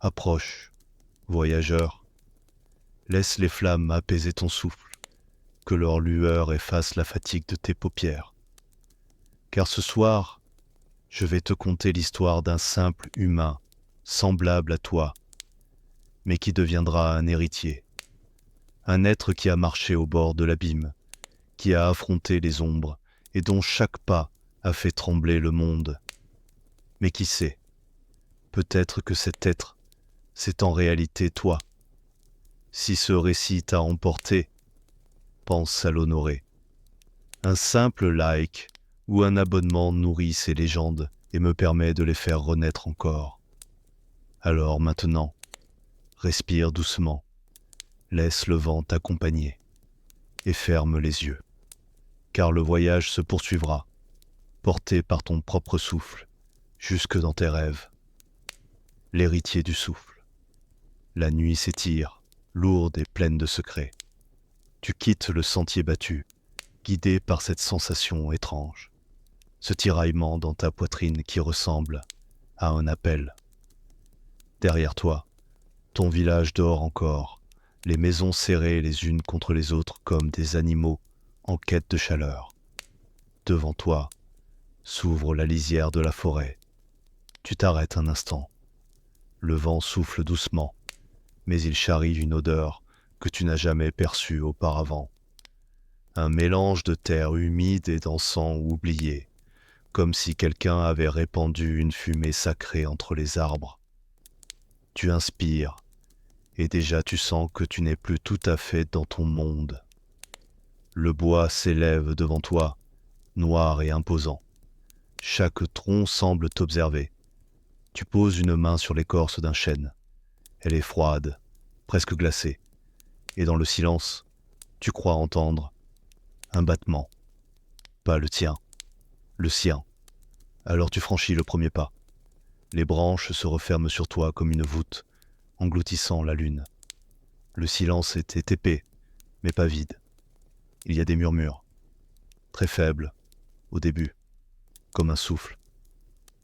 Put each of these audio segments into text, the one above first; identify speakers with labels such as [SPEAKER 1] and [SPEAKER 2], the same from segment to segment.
[SPEAKER 1] Approche, voyageur, laisse les flammes apaiser ton souffle, que leur lueur efface la fatigue de tes paupières. Car ce soir, je vais te conter l'histoire d'un simple humain, semblable à toi, mais qui deviendra un héritier. Un être qui a marché au bord de l'abîme, qui a affronté les ombres et dont chaque pas a fait trembler le monde. Mais qui sait, peut-être que cet être, c'est en réalité toi. Si ce récit t'a emporté, pense à l'honorer. Un simple like ou un abonnement nourrit ces légendes et me permet de les faire renaître encore. Alors maintenant, respire doucement, laisse le vent t'accompagner et ferme les yeux, car le voyage se poursuivra, porté par ton propre souffle, jusque dans tes rêves. L'héritier du souffle. La nuit s'étire, lourde et pleine de secrets. Tu quittes le sentier battu, guidé par cette sensation étrange, ce tiraillement dans ta poitrine qui ressemble à un appel. Derrière toi, ton village dort encore, les maisons serrées les unes contre les autres comme des animaux en quête de chaleur. Devant toi, s'ouvre la lisière de la forêt. Tu t'arrêtes un instant. Le vent souffle doucement, mais il charrie une odeur que tu n'as jamais perçue auparavant. Un mélange de terre humide et d'encens oublié, comme si quelqu'un avait répandu une fumée sacrée entre les arbres. Tu inspires, et déjà tu sens que tu n'es plus tout à fait dans ton monde. Le bois s'élève devant toi, noir et imposant. Chaque tronc semble t'observer. Tu poses une main sur l'écorce d'un chêne. Elle est froide, presque glacée, et dans le silence, tu crois entendre un battement. Pas le tien, le sien. Alors tu franchis le premier pas. Les branches se referment sur toi comme une voûte, engloutissant la lune. Le silence était épais, mais pas vide. Il y a des murmures, très faibles, au début, comme un souffle.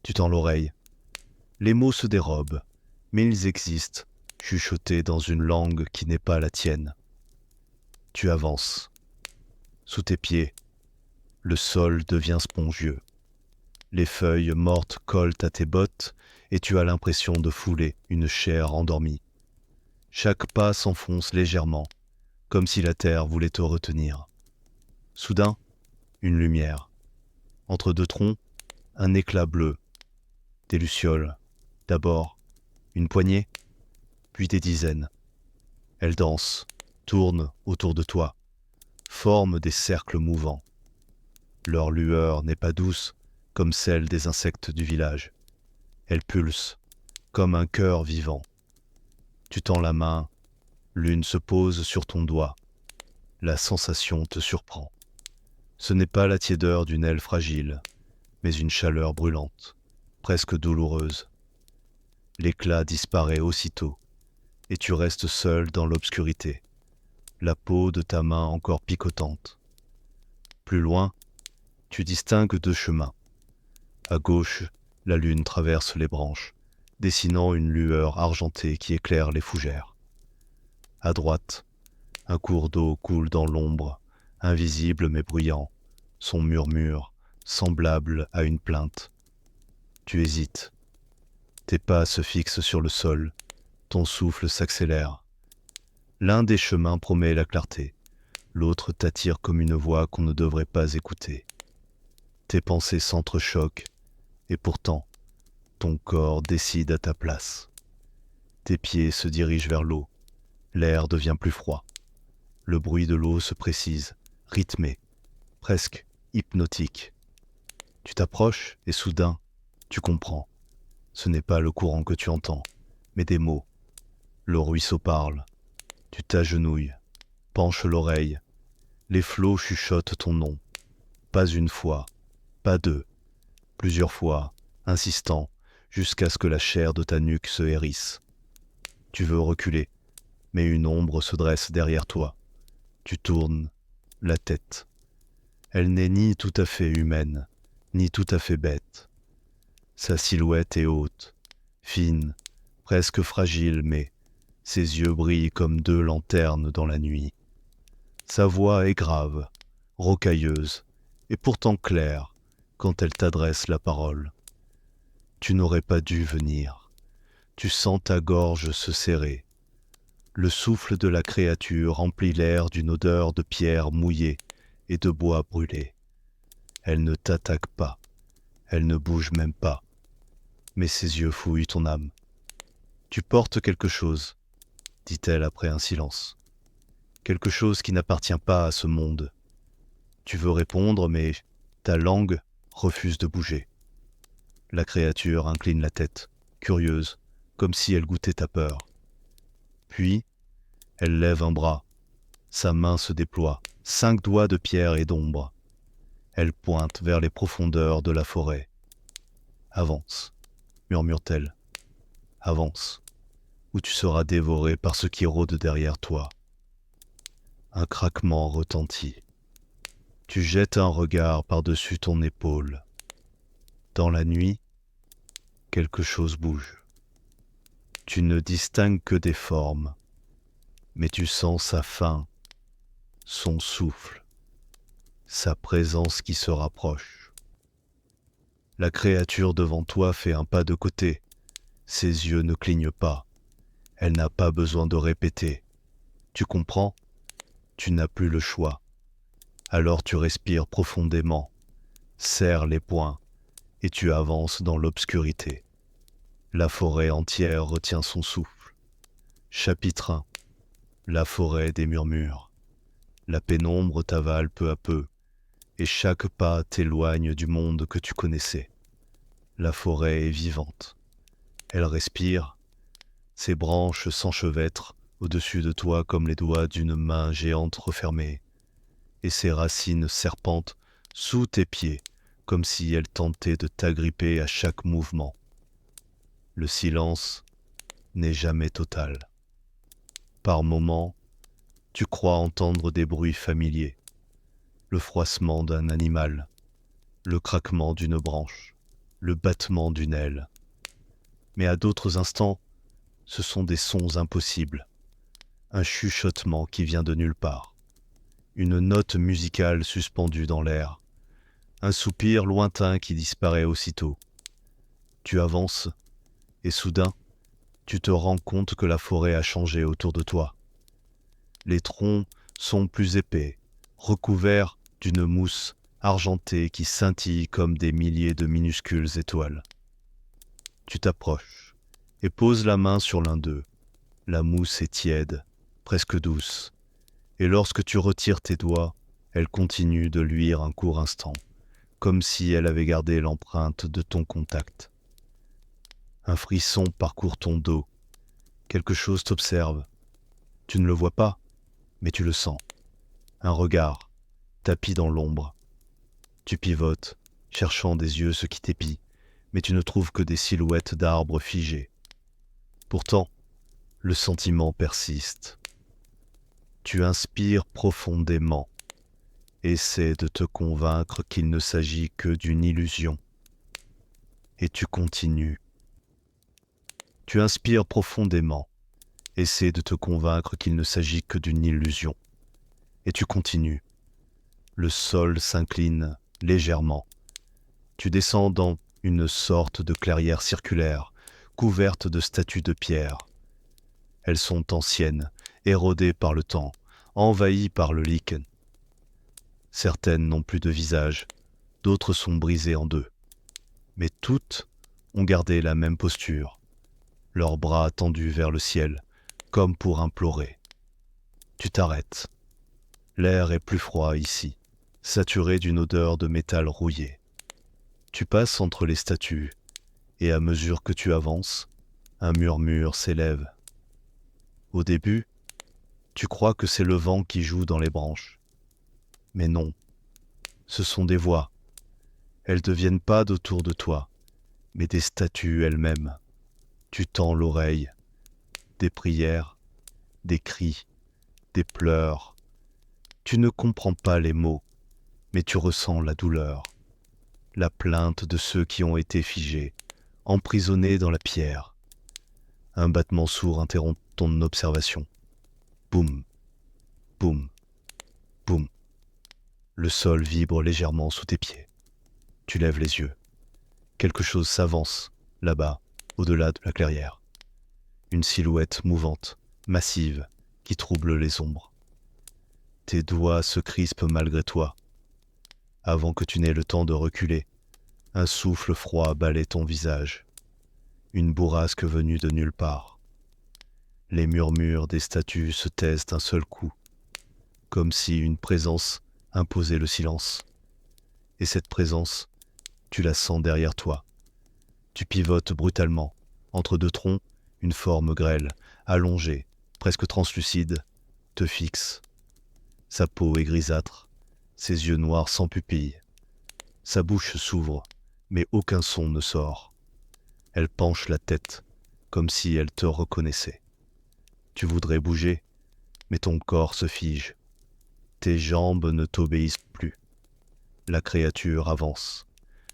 [SPEAKER 1] Tu tends l'oreille. Les mots se dérobent, mais ils existent, chuchotés dans une langue qui n'est pas la tienne. Tu avances. Sous tes pieds, le sol devient spongieux. Les feuilles mortes collent à tes bottes et tu as l'impression de fouler une chair endormie. Chaque pas s'enfonce légèrement, comme si la terre voulait te retenir. Soudain, une lumière. Entre deux troncs, un éclat bleu. Des lucioles. D'abord, une poignée, puis des dizaines. Elles dansent, tournent autour de toi, forment des cercles mouvants. Leur lueur n'est pas douce comme celle des insectes du village. Elle pulse, comme un cœur vivant. Tu tends la main, l'une se pose sur ton doigt. La sensation te surprend. Ce n'est pas la tiédeur d'une aile fragile, mais une chaleur brûlante, presque douloureuse. L'éclat disparaît aussitôt, et tu restes seul dans l'obscurité, la peau de ta main encore picotante. Plus loin, tu distingues deux chemins. À gauche, la lune traverse les branches, dessinant une lueur argentée qui éclaire les fougères. À droite, un cours d'eau coule dans l'ombre, invisible mais bruyant, son murmure semblable à une plainte. Tu hésites. Tes pas se fixent sur le sol, ton souffle s'accélère. L'un des chemins promet la clarté, l'autre t'attire comme une voix qu'on ne devrait pas écouter. Tes pensées s'entrechoquent, et pourtant, ton corps décide à ta place. Tes pieds se dirigent vers l'eau, l'air devient plus froid. Le bruit de l'eau se précise, rythmé, presque hypnotique. Tu t'approches et soudain, tu comprends. Ce n'est pas le courant que tu entends, mais des mots. Le ruisseau parle. Tu t'agenouilles, penches l'oreille. Les flots chuchotent ton nom. Pas une fois, pas deux, plusieurs fois, insistant, jusqu'à ce que la chair de ta nuque se hérisse. Tu veux reculer, mais une ombre se dresse derrière toi. Tu tournes la tête. Elle n'est ni tout à fait humaine, ni tout à fait bête. Sa silhouette est haute, fine, presque fragile, mais ses yeux brillent comme deux lanternes dans la nuit. Sa voix est grave, rocailleuse, et pourtant claire quand elle t'adresse la parole. Tu n'aurais pas dû venir. Tu sens ta gorge se serrer. Le souffle de la créature remplit l'air d'une odeur de pierre mouillée et de bois brûlé. Elle ne t'attaque pas, elle ne bouge même pas, mais ses yeux fouillent ton âme. Tu portes quelque chose, dit-elle après un silence. Quelque chose qui n'appartient pas à ce monde. Tu veux répondre, mais ta langue refuse de bouger. La créature incline la tête, curieuse, comme si elle goûtait ta peur. Puis, elle lève un bras. Sa main se déploie, 5 doigts de pierre et d'ombre. Elle pointe vers les profondeurs de la forêt. Avance, murmure-t-elle. Avance, ou tu seras dévoré par ce qui rôde derrière toi. Un craquement retentit. Tu jettes un regard par-dessus ton épaule. Dans la nuit, quelque chose bouge. Tu ne distingues que des formes, mais tu sens sa faim, son souffle, sa présence qui se rapproche. La créature devant toi fait un pas de côté. Ses yeux ne clignent pas. Elle n'a pas besoin de répéter. Tu comprends? Tu n'as plus le choix. Alors tu respires profondément, serres les poings et tu avances dans l'obscurité. La forêt entière retient son souffle. Chapitre 1. La forêt des murmures. La pénombre t'avale peu à peu, et chaque pas t'éloigne du monde que tu connaissais. La forêt est vivante. Elle respire, ses branches s'enchevêtrent au-dessus de toi comme les doigts d'une main géante refermée, et ses racines serpentent sous tes pieds comme si elles tentaient de t'agripper à chaque mouvement. Le silence n'est jamais total. Par moments, tu crois entendre des bruits familiers, le froissement d'un animal, le craquement d'une branche, le battement d'une aile. Mais à d'autres instants, ce sont des sons impossibles, un chuchotement qui vient de nulle part, une note musicale suspendue dans l'air, un soupir lointain qui disparaît aussitôt. Tu avances, et soudain, tu te rends compte que la forêt a changé autour de toi. Les troncs sont plus épais, recouverts d'une mousse argentée qui scintille comme des milliers de minuscules étoiles. Tu t'approches et poses la main sur l'un d'eux. La mousse est tiède, presque douce, et lorsque tu retires tes doigts, elle continue de luire un court instant, comme si elle avait gardé l'empreinte de ton contact. Un frisson parcourt ton dos. Quelque chose t'observe. Tu ne le vois pas, mais tu le sens. Un regard, tapis dans l'ombre. Tu pivotes, cherchant des yeux ce qui t'épie, mais tu ne trouves que des silhouettes d'arbres figés. Pourtant, le sentiment persiste. Tu inspires profondément. Essaie de te convaincre qu'il ne s'agit que d'une illusion. Et tu continues. Tu inspires profondément. Essaie de te convaincre qu'il ne s'agit que d'une illusion. Et tu continues. Le sol s'incline légèrement. Tu descends dans une sorte de clairière circulaire, couverte de statues de pierre. Elles sont anciennes, érodées par le temps, envahies par le lichen. Certaines n'ont plus de visage, d'autres sont brisées en deux. Mais toutes ont gardé la même posture, leurs bras tendus vers le ciel, comme pour implorer. Tu t'arrêtes. L'air est plus froid ici, saturé d'une odeur de métal rouillé. Tu passes entre les statues, et à mesure que tu avances, un murmure s'élève. Au début, tu crois que c'est le vent qui joue dans les branches. Mais non, ce sont des voix. Elles ne deviennent pas d'autour de toi, mais des statues elles-mêmes. Tu tends l'oreille. Des prières, des cris, des pleurs. Tu ne comprends pas les mots, mais tu ressens la douleur, la plainte de ceux qui ont été figés, emprisonnés dans la pierre. Un battement sourd interrompt ton observation. Boum, boum, boum. Le sol vibre légèrement sous tes pieds. Tu lèves les yeux. Quelque chose s'avance, là-bas, au-delà de la clairière. Une silhouette mouvante, massive, qui trouble les ombres. Tes doigts se crispent malgré toi. Avant que tu n'aies le temps de reculer, un souffle froid balaie ton visage. Une bourrasque venue de nulle part. Les murmures des statues se taisent d'un seul coup, comme si une présence imposait le silence. Et cette présence, tu la sens derrière toi. Tu pivotes brutalement. Entre deux troncs, une forme grêle, allongée, presque translucide, te fixe. Sa peau est grisâtre, ses yeux noirs sans pupille. Sa bouche s'ouvre, mais aucun son ne sort. Elle penche la tête, comme si elle te reconnaissait. Tu voudrais bouger, mais ton corps se fige. Tes jambes ne t'obéissent plus. La créature avance.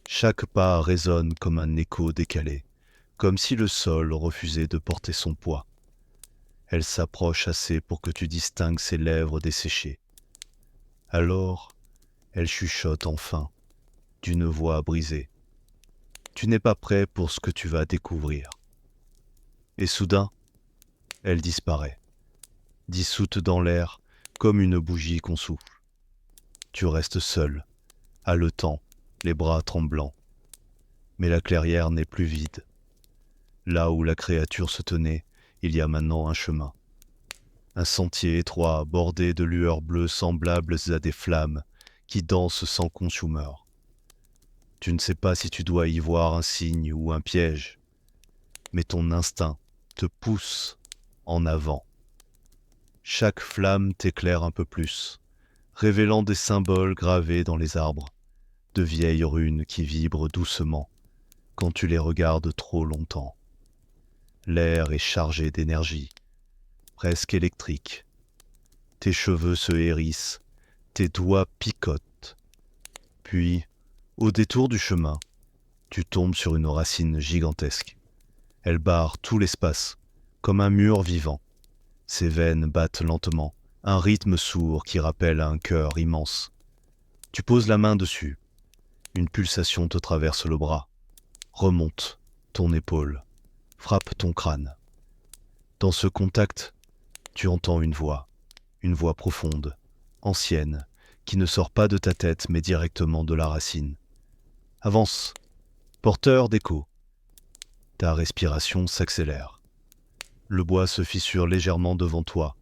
[SPEAKER 1] Chaque pas résonne comme un écho décalé, comme si le sol refusait de porter son poids. Elle s'approche assez pour que tu distingues ses lèvres desséchées. Alors, elle chuchote enfin, d'une voix brisée. Tu n'es pas prêt pour ce que tu vas découvrir. Et soudain, elle disparaît, dissoute dans l'air comme une bougie qu'on souffle. Tu restes seul, haletant, les bras tremblants. Mais la clairière n'est plus vide. Là où la créature se tenait, il y a maintenant un chemin. Un sentier étroit bordé de lueurs bleues semblables à des flammes qui dansent sans consumeur. Tu ne sais pas si tu dois y voir un signe ou un piège, mais ton instinct te pousse en avant. Chaque flamme t'éclaire un peu plus, révélant des symboles gravés dans les arbres, de vieilles runes qui vibrent doucement quand tu les regardes trop longtemps. L'air est chargé d'énergie, presque électrique. Tes cheveux se hérissent, tes doigts picotent. Puis, au détour du chemin, tu tombes sur une racine gigantesque. Elle barre tout l'espace, comme un mur vivant. Ses veines battent lentement, un rythme sourd qui rappelle un cœur immense. Tu poses la main dessus. Une pulsation te traverse le bras, remonte ton épaule, frappe ton crâne. Dans ce contact, tu entends une voix profonde, ancienne, qui ne sort pas de ta tête mais directement de la racine. Avance, porteur d'écho. Ta respiration s'accélère. Le bois se fissure légèrement devant toi,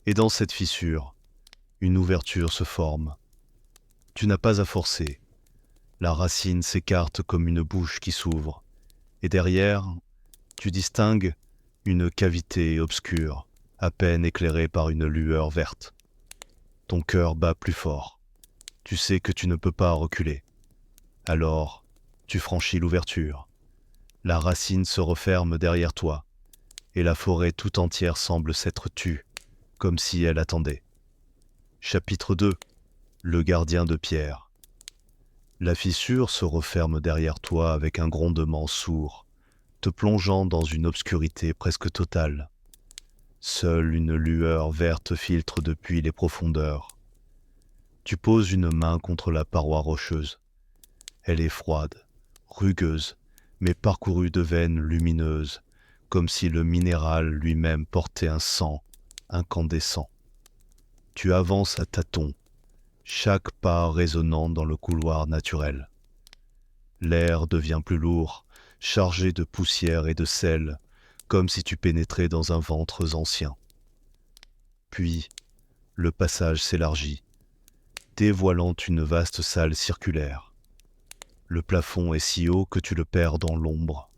[SPEAKER 1] et dans cette fissure, une ouverture se forme. Tu n'as pas à forcer. La racine s'écarte comme une bouche qui s'ouvre, et derrière, tu distingues une cavité obscure, à peine éclairée par une lueur verte. Ton cœur bat plus fort. Tu sais que tu ne peux pas reculer. Alors, tu franchis l'ouverture. La racine se referme derrière toi, et la forêt tout entière semble s'être tue, comme si elle attendait. Chapitre 2. Le gardien de pierre. La fissure se referme derrière toi avec un grondement sourd, te plongeant dans une obscurité presque totale. Seule une lueur verte filtre depuis les profondeurs. Tu poses une main contre la paroi rocheuse. Elle est froide, rugueuse, mais parcourue de veines lumineuses, comme si le minéral lui-même portait un sang incandescent. Tu avances à tâtons, chaque pas résonnant dans le couloir naturel. L'air devient plus lourd, chargé de poussière et de sel, comme si tu pénétrais dans un ventre ancien. Puis, le passage s'élargit, dévoilant une vaste salle circulaire. Le plafond est si haut que tu le perds dans l'ombre.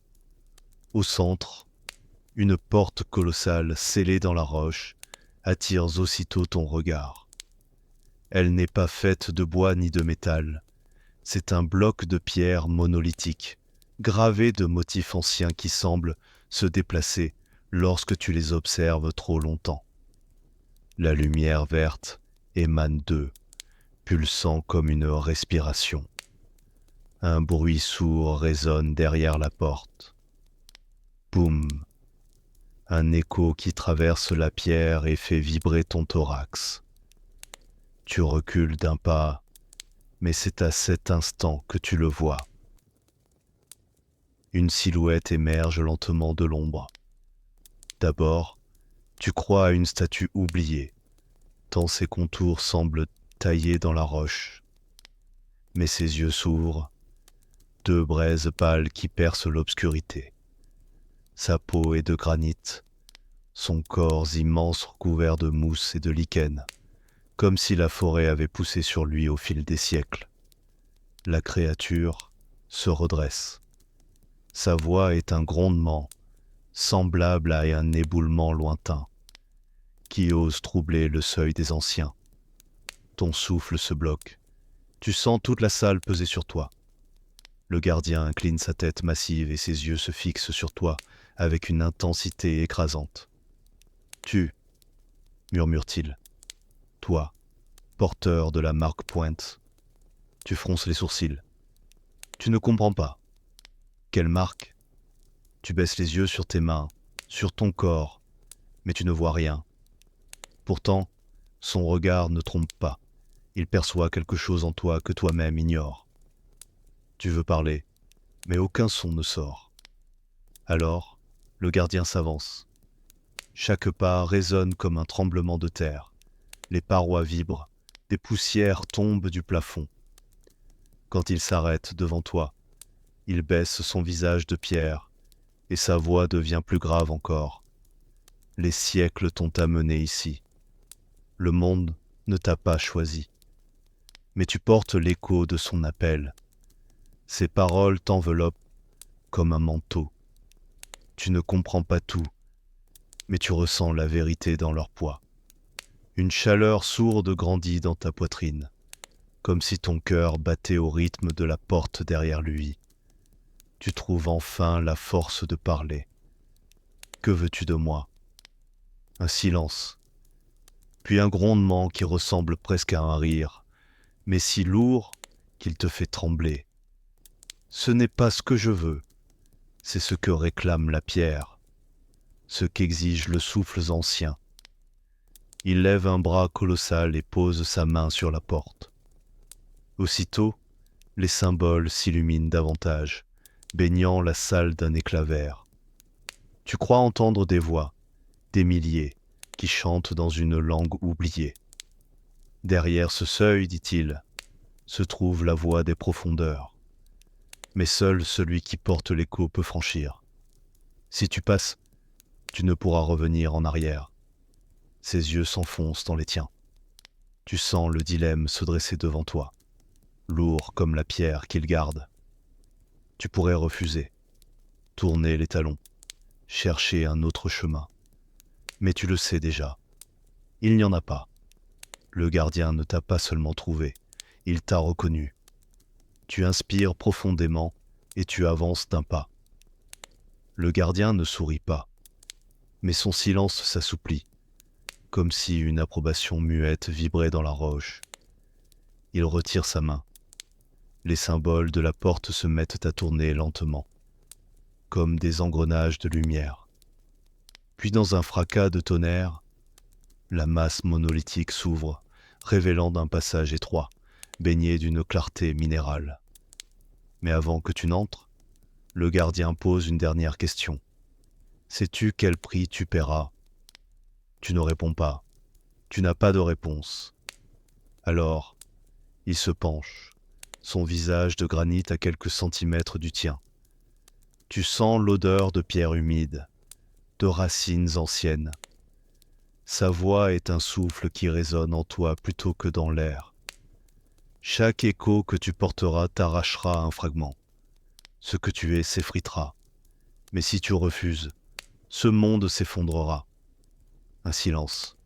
[SPEAKER 1] Au centre, une porte colossale scellée dans la roche attire aussitôt ton regard. Elle n'est pas faite de bois ni de métal. C'est un bloc de pierre monolithique, gravé de motifs anciens qui semblent se déplacer lorsque tu les observes trop longtemps. La lumière verte émane d'eux, pulsant comme une respiration. Un bruit sourd résonne derrière la porte. Boum, un écho qui traverse la pierre et fait vibrer ton thorax. Tu recules d'un pas, mais c'est à cet instant que tu le vois. Une silhouette émerge lentement de l'ombre. D'abord, tu crois à une statue oubliée, tant ses contours semblent taillés dans la roche. Mais ses yeux s'ouvrent, deux braises pâles qui percent l'obscurité. Sa peau est de granit, son corps immense recouvert de mousse et de lichen, comme si la forêt avait poussé sur lui au fil des siècles. La créature se redresse. Sa voix est un grondement, semblable à un éboulement lointain, qui ose troubler le seuil des anciens. Ton souffle se bloque. Tu sens toute la salle peser sur toi. Le gardien incline sa tête massive et ses yeux se fixent sur toi avec une intensité écrasante. Tu, murmure-t-il, toi, porteur de la marque pointe. Tu fronces les sourcils. Tu ne comprends pas. Quelle marque? Tu baisses les yeux sur tes mains, sur ton corps, mais tu ne vois rien. Pourtant, son regard ne trompe pas. Il perçoit quelque chose en toi que toi-même ignores. Tu veux parler, mais aucun son ne sort. Alors, le gardien s'avance. Chaque pas résonne comme un tremblement de terre. Les parois vibrent, des poussières tombent du plafond. Quand il s'arrête devant toi, il baisse son visage de pierre et sa voix devient plus grave encore. Les siècles t'ont amené ici. Le monde ne t'a pas choisi. Mais tu portes l'écho de son appel. Ses paroles t'enveloppent comme un manteau. Tu ne comprends pas tout, mais tu ressens la vérité dans leur poids. Une chaleur sourde grandit dans ta poitrine, comme si ton cœur battait au rythme de la porte derrière lui. Tu trouves enfin la force de parler. Que veux-tu de moi? Un silence, puis un grondement qui ressemble presque à un rire, mais si lourd qu'il te fait trembler. Ce n'est pas ce que je veux, c'est ce que réclame la pierre, ce qu'exige le souffle ancien. Il lève un bras colossal et pose sa main sur la porte. Aussitôt, les symboles s'illuminent davantage, baignant la salle d'un éclat vert. Tu crois entendre des voix, des milliers, qui chantent dans une langue oubliée. Derrière ce seuil, dit-il, se trouve la voix des profondeurs. Mais seul celui qui porte l'écho peut franchir. Si tu passes, tu ne pourras revenir en arrière. Ses yeux s'enfoncent dans les tiens. Tu sens le dilemme se dresser devant toi, lourd comme la pierre qu'il garde. Tu pourrais refuser, tourner les talons, chercher un autre chemin. Mais tu le sais déjà, il n'y en a pas. Le gardien ne t'a pas seulement trouvé, il t'a reconnu. Tu inspires profondément et tu avances d'un pas. Le gardien ne sourit pas, mais son silence s'assouplit, comme si une approbation muette vibrait dans la roche. Il retire sa main. Les symboles de la porte se mettent à tourner lentement, comme des engrenages de lumière. Puis dans un fracas de tonnerre, la masse monolithique s'ouvre, révélant un passage étroit, baigné d'une clarté minérale. Mais avant que tu n'entres, le gardien pose une dernière question. Sais-tu quel prix tu paieras? Tu ne réponds pas. Tu n'as pas de réponse. Alors, il se penche, son visage de granit à quelques centimètres du tien. Tu sens l'odeur de pierre humide, de racines anciennes. Sa voix est un souffle qui résonne en toi plutôt que dans l'air. Chaque écho que tu porteras t'arrachera un fragment. Ce que tu es s'effritera. Mais si tu refuses, ce monde s'effondrera. Un silence.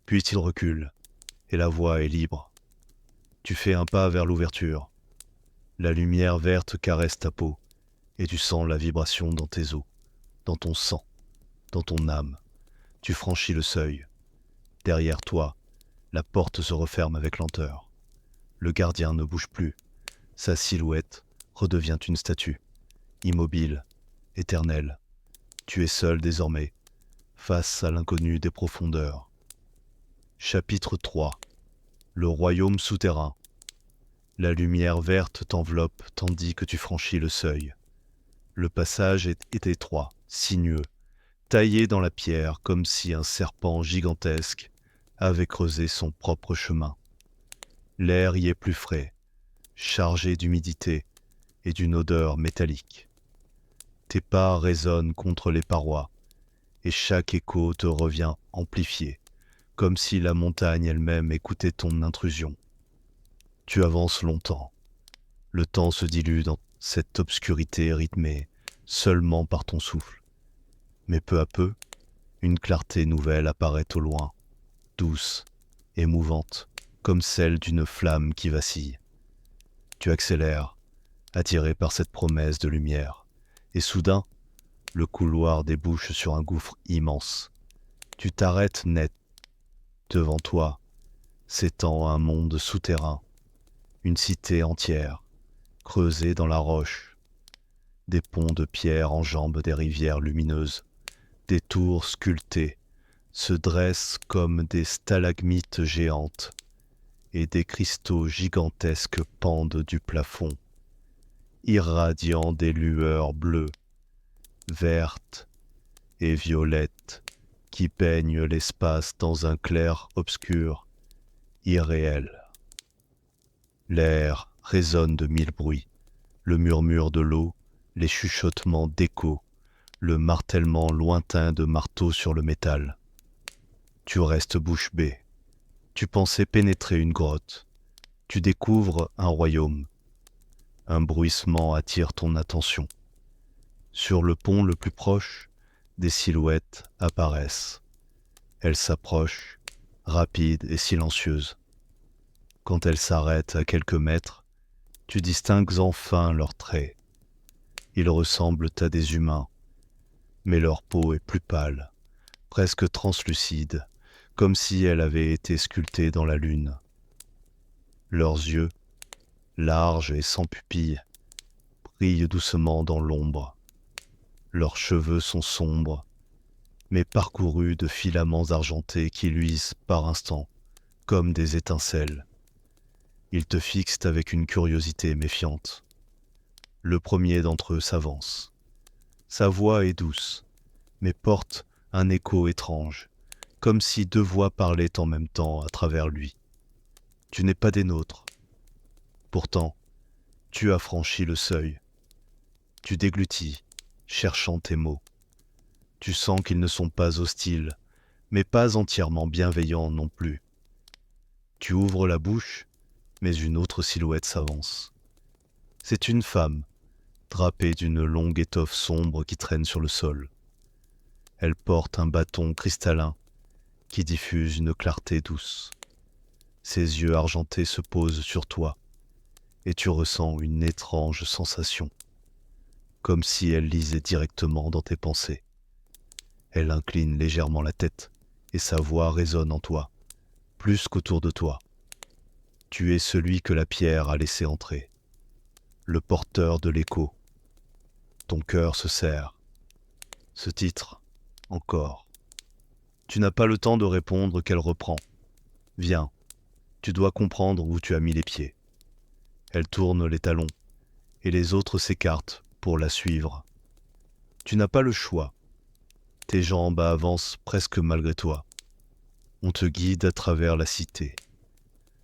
[SPEAKER 1] Puis il recule, et la voix est libre. Tu fais un pas vers l'ouverture. La lumière verte caresse ta peau, et tu sens la vibration dans tes os, dans ton sang, dans ton âme. Tu franchis le seuil. Derrière toi, la porte se referme avec lenteur. Le gardien ne bouge plus. Sa silhouette redevient une statue, immobile, éternelle. Tu es seul désormais, face à l'inconnu des profondeurs. Chapitre 3. Le royaume souterrain. La lumière verte t'enveloppe tandis que tu franchis le seuil. Le passage est étroit, sinueux, taillé dans la pierre comme si un serpent gigantesque avait creusé son propre chemin. L'air y est plus frais, chargé d'humidité et d'une odeur métallique. Tes pas résonnent contre les parois, et chaque écho te revient amplifié, comme si la montagne elle-même écoutait ton intrusion. Tu avances longtemps. Le temps se dilue dans cette obscurité rythmée seulement par ton souffle. Mais peu à peu, une clarté nouvelle apparaît au loin, douce et mouvante, comme celle d'une flamme qui vacille. Tu accélères, attiré par cette promesse de lumière, et soudain, le couloir débouche sur un gouffre immense. Tu t'arrêtes net. Devant toi s'étend un monde souterrain, une cité entière, creusée dans la roche. Des ponts de pierre enjambent des rivières lumineuses. Des tours sculptées se dressent comme des stalagmites géantes, et des cristaux gigantesques pendent du plafond, irradiant des lueurs bleues, vertes et violettes qui baignent l'espace dans un clair obscur, irréel. L'air résonne de mille bruits, le murmure de l'eau, les chuchotements d'échos, le martèlement lointain de marteaux sur le métal. Tu restes bouche bée. Tu pensais pénétrer une grotte. Tu découvres un royaume. Un bruissement attire ton attention. Sur le pont le plus proche, des silhouettes apparaissent. Elles s'approchent, rapides et silencieuses. Quand elles s'arrêtent à quelques mètres, tu distingues enfin leurs traits. Ils ressemblent à des humains, mais leur peau est plus pâle, presque translucide, comme si elle avait été sculptée dans la lune. Leurs yeux, larges et sans pupilles, brillent doucement dans l'ombre. Leurs cheveux sont sombres, mais parcourus de filaments argentés qui luisent par instants, comme des étincelles. Ils te fixent avec une curiosité méfiante. Le premier d'entre eux s'avance. Sa voix est douce, mais porte un écho étrange, comme si deux voix parlaient en même temps à travers lui. Tu n'es pas des nôtres. Pourtant, tu as franchi le seuil. Tu déglutis, cherchant tes mots. Tu sens qu'ils ne sont pas hostiles, mais pas entièrement bienveillants non plus. Tu ouvres la bouche, mais une autre silhouette s'avance. C'est une femme, drapée d'une longue étoffe sombre qui traîne sur le sol. Elle porte un bâton cristallin qui diffuse une clarté douce. Ses yeux argentés se posent sur toi, et tu ressens une étrange sensation, comme si elle lisait directement dans tes pensées. Elle incline légèrement la tête, et sa voix résonne en toi, plus qu'autour de toi. Tu es celui que la pierre a laissé entrer, le porteur de l'écho. Ton cœur se serre. Ce titre, encore. Tu n'as pas le temps de répondre qu'elle reprend. Viens, tu dois comprendre où tu as mis les pieds. Elle tourne les talons, et les autres s'écartent pour la suivre. Tu n'as pas le choix. Tes jambes avancent presque malgré toi. On te guide à travers la cité.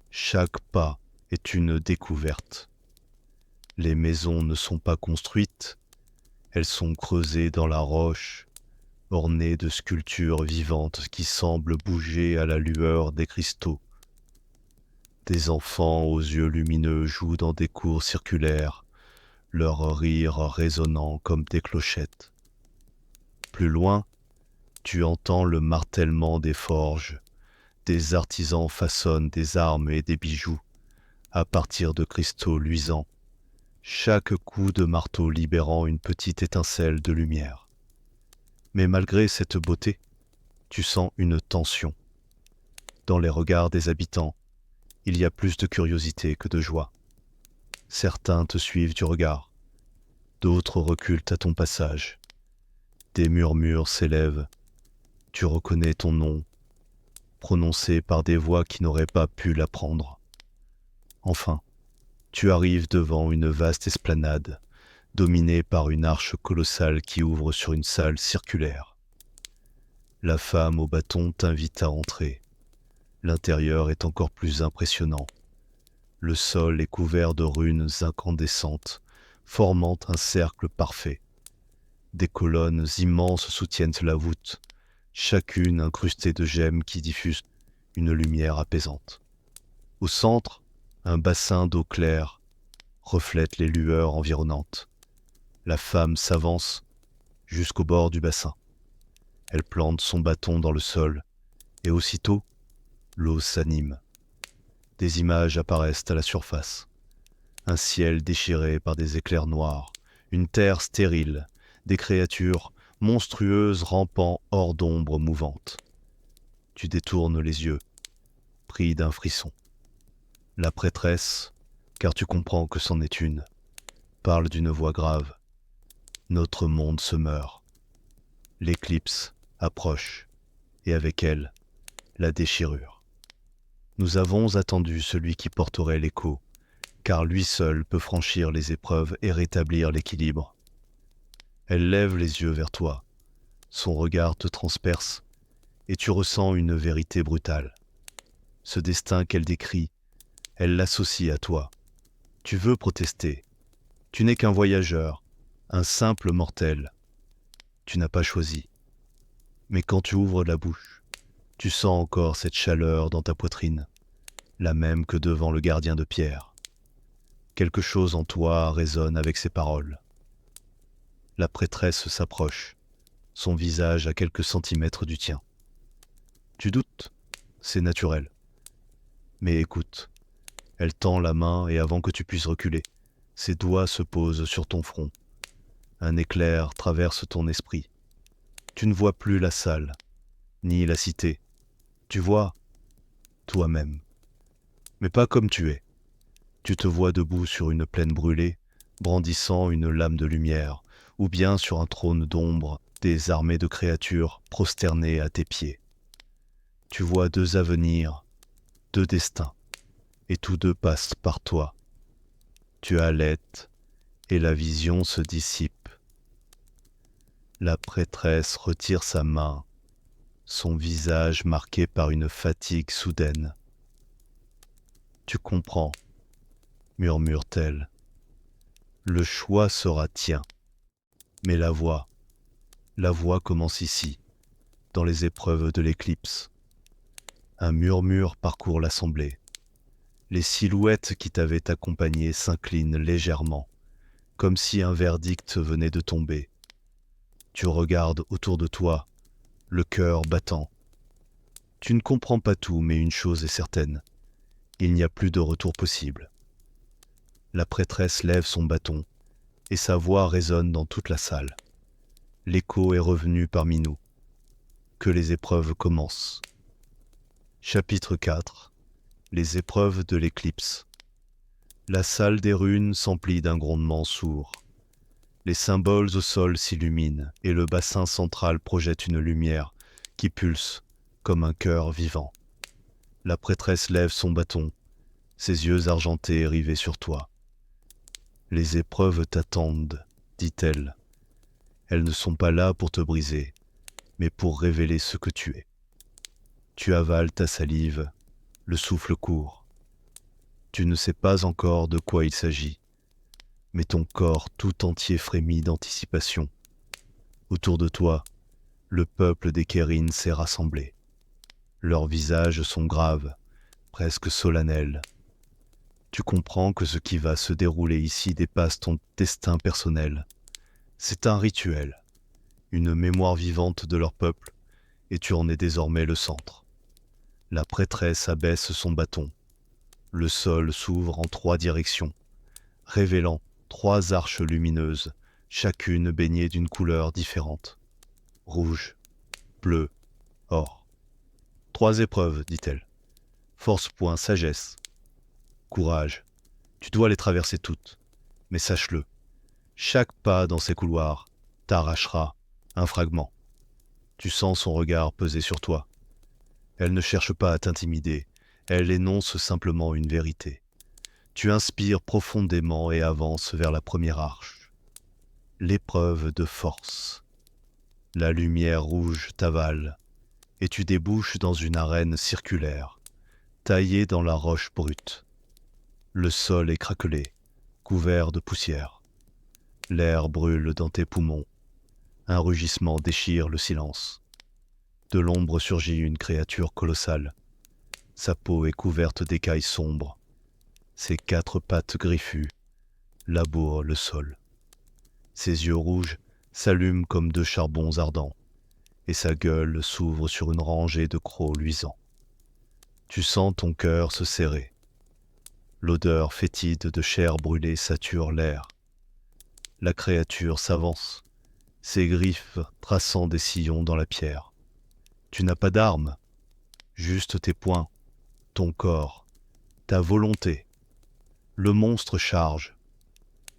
[SPEAKER 1] Chaque pas est une découverte. Les maisons ne sont pas construites, elles sont creusées dans la roche, ornées de sculptures vivantes qui semblent bouger à la lueur des cristaux. Des enfants aux yeux lumineux jouent dans des cours circulaires, leur rire résonnant comme des clochettes. Plus loin, tu entends le martèlement des forges. Des artisans façonnent des armes et des bijoux à partir de cristaux luisants, chaque coup de marteau libérant une petite étincelle de lumière. Mais malgré cette beauté, tu sens une tension. Dans les regards des habitants, il y a plus de curiosité que de joie. Certains te suivent du regard, d'autres reculent à ton passage. Des murmures s'élèvent. Tu reconnais ton nom, prononcé par des voix qui n'auraient pas pu l'apprendre. Enfin, tu arrives devant une vaste esplanade, dominée par une arche colossale qui ouvre sur une salle circulaire. La femme au bâton t'invite à entrer. L'intérieur est encore plus impressionnant. Le sol est couvert de runes incandescentes, formant un cercle parfait. Des colonnes immenses soutiennent la voûte, chacune incrustée de gemmes qui diffusent une lumière apaisante. Au centre, un bassin d'eau claire reflète les lueurs environnantes. La femme s'avance jusqu'au bord du bassin. Elle plante son bâton dans le sol et aussitôt, l'eau s'anime. Des images apparaissent à la surface. Un ciel déchiré par des éclairs noirs, une terre stérile, des créatures monstrueuses rampant hors d'ombres mouvantes. Tu détournes les yeux, pris d'un frisson. La prêtresse, car tu comprends que c'en est une, parle d'une voix grave. Notre monde se meurt. L'éclipse approche, et avec elle, la déchirure. Nous avons attendu celui qui porterait l'écho, car lui seul peut franchir les épreuves et rétablir l'équilibre. Elle lève les yeux vers toi, son regard te transperce, et tu ressens une vérité brutale. Ce destin qu'elle décrit, elle l'associe à toi. Tu veux protester. Tu n'es qu'un voyageur, un simple mortel. Tu n'as pas choisi. Mais quand tu ouvres la bouche, tu sens encore cette chaleur dans ta poitrine, la même que devant le gardien de pierre. Quelque chose en toi résonne avec ces paroles. La prêtresse s'approche, son visage à quelques centimètres du tien. Tu doutes, c'est naturel. Mais écoute, elle tend la main et avant que tu puisses reculer, ses doigts se posent sur ton front. Un éclair traverse ton esprit. Tu ne vois plus la salle, ni la cité. Tu vois toi-même. Mais pas comme tu es. Tu te vois debout sur une plaine brûlée, brandissant une lame de lumière, ou bien sur un trône d'ombre, des armées de créatures prosternées à tes pieds. Tu vois deux avenirs, deux destins, et tous deux passent par toi. Tu halètes, et la vision se dissipe. La prêtresse retire sa main, son visage marqué par une fatigue soudaine. Tu comprends, murmure-t-elle. Le choix sera tien, mais la voie commence ici, dans les épreuves de l'éclipse. Un murmure parcourt l'assemblée. Les silhouettes qui t'avaient accompagné s'inclinent légèrement, comme si un verdict venait de tomber. Tu regardes autour de toi, le cœur battant. Tu ne comprends pas tout, mais une chose est certaine, il n'y a plus de retour possible. La prêtresse lève son bâton, et sa voix résonne dans toute la salle. L'écho est revenu parmi nous. Que les épreuves commencent. Chapitre 4. Les épreuves de l'éclipse. La salle des runes s'emplit d'un grondement sourd. Les symboles au sol s'illuminent et le bassin central projette une lumière qui pulse comme un cœur vivant. La prêtresse lève son bâton, ses yeux argentés rivés sur toi. Les épreuves t'attendent, dit-elle. Elles ne sont pas là pour te briser, mais pour révéler ce que tu es. Tu avales ta salive, le souffle court. Tu ne sais pas encore de quoi il s'agit, mais ton corps tout entier frémit d'anticipation. Autour de toi, le peuple des Kérines s'est rassemblé. Leurs visages sont graves, presque solennels. Tu comprends que ce qui va se dérouler ici dépasse ton destin personnel. C'est un rituel, une mémoire vivante de leur peuple, et tu en es désormais le centre. La prêtresse abaisse son bâton. Le sol s'ouvre en 3 directions, révélant 3 arches lumineuses, chacune baignée d'une couleur différente. Rouge, bleu, or. 3 épreuves, dit-elle. Force point sagesse. Courage. Tu dois les traverser toutes. Mais sache-le, chaque pas dans ces couloirs t'arrachera un fragment. Tu sens son regard peser sur toi. Elle ne cherche pas à t'intimider, elle énonce simplement une vérité. Tu inspires profondément et avances vers la première arche. L'épreuve de force. La lumière rouge t'avale, et tu débouches dans une arène circulaire, taillée dans la roche brute. Le sol est craquelé, couvert de poussière. L'air brûle dans tes poumons. Un rugissement déchire le silence. De l'ombre surgit une créature colossale. Sa peau est couverte d'écailles sombres. Ses 4 pattes griffues labourent le sol. Ses yeux rouges s'allument comme 2 charbons ardents, et sa gueule s'ouvre sur une rangée de crocs luisants. Tu sens ton cœur se serrer. L'odeur fétide de chair brûlée sature l'air. La créature s'avance, ses griffes traçant des sillons dans la pierre. Tu n'as pas d'arme, juste tes poings, ton corps, ta volonté. Le monstre charge.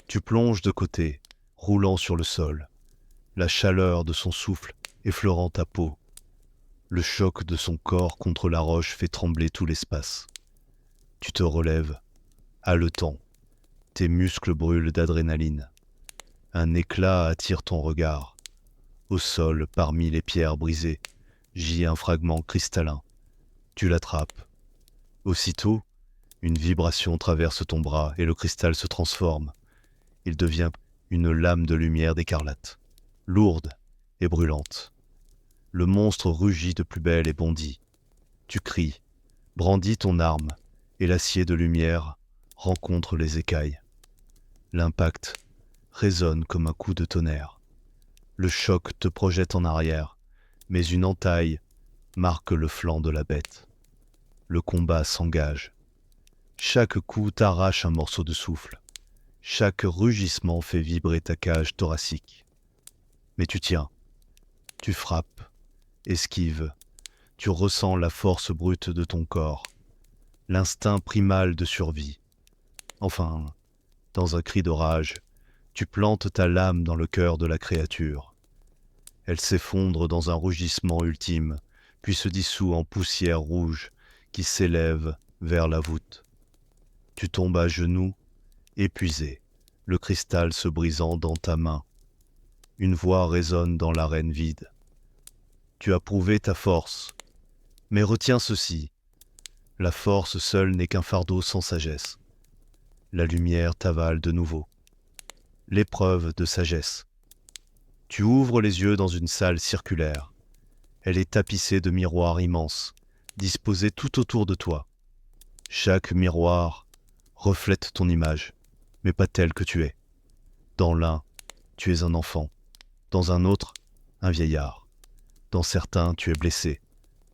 [SPEAKER 1] Tu plonges de côté, roulant sur le sol, la chaleur de son souffle effleurant ta peau. Le choc de son corps contre la roche fait trembler tout l'espace. Tu te relèves, haletant. Tes muscles brûlent d'adrénaline. Un éclat attire ton regard. Au sol, parmi les pierres brisées, gît un fragment cristallin. Tu l'attrapes. Aussitôt, une vibration traverse ton bras et le cristal se transforme. Il devient une lame de lumière d'écarlate, lourde et brûlante. Le monstre rugit de plus belle et bondit. Tu cries, brandis ton arme, et l'acier de lumière rencontre les écailles. L'impact résonne comme un coup de tonnerre. Le choc te projette en arrière, mais une entaille marque le flanc de la bête. Le combat s'engage. Chaque coup t'arrache un morceau de souffle. Chaque rugissement fait vibrer ta cage thoracique. Mais tu tiens, tu frappes, esquives, tu ressens la force brute de ton corps, l'instinct primal de survie. Enfin, dans un cri de rage, tu plantes ta lame dans le cœur de la créature. Elle s'effondre dans un rugissement ultime, puis se dissout en poussière rouge qui s'élève vers la voûte. Tu tombes à genoux, épuisé, le cristal se brisant dans ta main. Une voix résonne dans l'arène vide. Tu as prouvé ta force, mais retiens ceci, la force seule n'est qu'un fardeau sans sagesse. La lumière t'avale de nouveau. L'épreuve de sagesse. Tu ouvres les yeux dans une salle circulaire. Elle est tapissée de miroirs immenses, disposés tout autour de toi. Chaque miroir reflète ton image, mais pas telle que tu es. Dans l'un, tu es un enfant. Dans un autre, un vieillard. Dans certains, tu es blessé,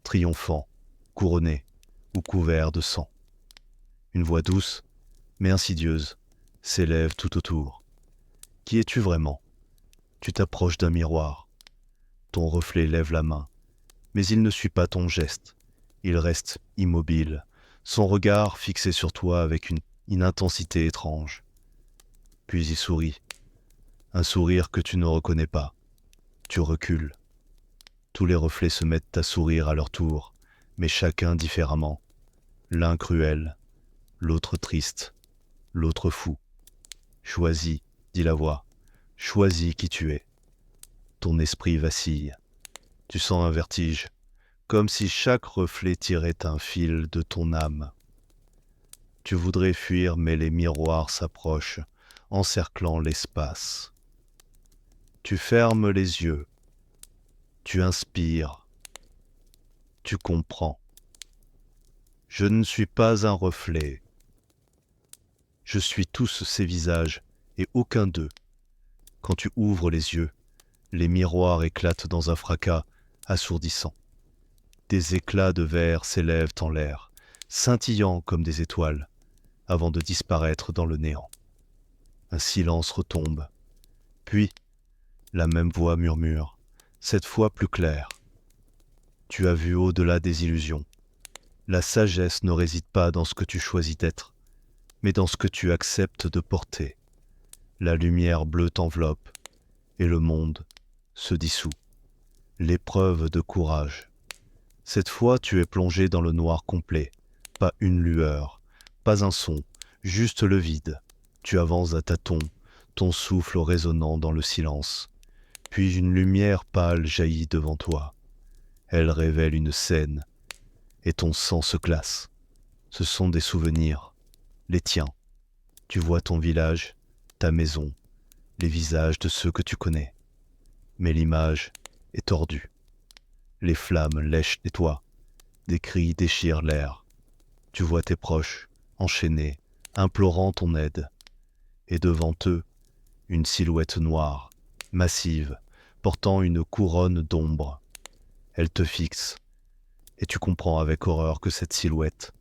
[SPEAKER 1] triomphant, couronné ou couvert de sang. Une voix douce, mais insidieuse, s'élève tout autour. Qui es-tu vraiment? Tu t'approches d'un miroir. Ton reflet lève la main, mais il ne suit pas ton geste. Il reste immobile, son regard fixé sur toi avec une intensité étrange. Puis il sourit, un sourire que tu ne reconnais pas. Tu recules. Tous les reflets se mettent à sourire à leur tour, mais chacun différemment. L'un cruel, l'autre triste, l'autre fou. Choisis, dit la voix, choisis qui tu es. Ton esprit vacille. Tu sens un vertige, comme si chaque reflet tirait un fil de ton âme. Tu voudrais fuir, mais les miroirs s'approchent, encerclant l'espace. Tu fermes les yeux. Tu inspires. Tu comprends. Je ne suis pas un reflet. Je suis tous ces visages, et aucun d'eux. Quand tu ouvres les yeux, les miroirs éclatent dans un fracas assourdissant. Des éclats de verre s'élèvent en l'air, scintillant comme des étoiles, avant de disparaître dans le néant. Un silence retombe. Puis, la même voix murmure, cette fois plus claire. Tu as vu au-delà des illusions. La sagesse ne réside pas dans ce que tu choisis d'être, mais dans ce que tu acceptes de porter. La lumière bleue t'enveloppe, et le monde se dissout. l'épreuve de courage. Cette fois, tu es plongé dans le noir complet. Pas une lueur, pas un son, juste le vide. Tu avances à tâtons, ton souffle résonnant dans le silence. Puis une lumière pâle jaillit devant toi. Elle révèle une scène, et ton sang se glace. Ce sont des souvenirs, les tiens. Tu vois ton village, ta maison, les visages de ceux que tu connais. Mais l'image est tordue. Les flammes lèchent les toits, des cris déchirent l'air. Tu vois tes proches, enchaînés, implorant ton aide. Et devant eux, une silhouette noire, massive, portant une couronne d'ombre. Elle te fixe, et tu comprends avec horreur que cette silhouette,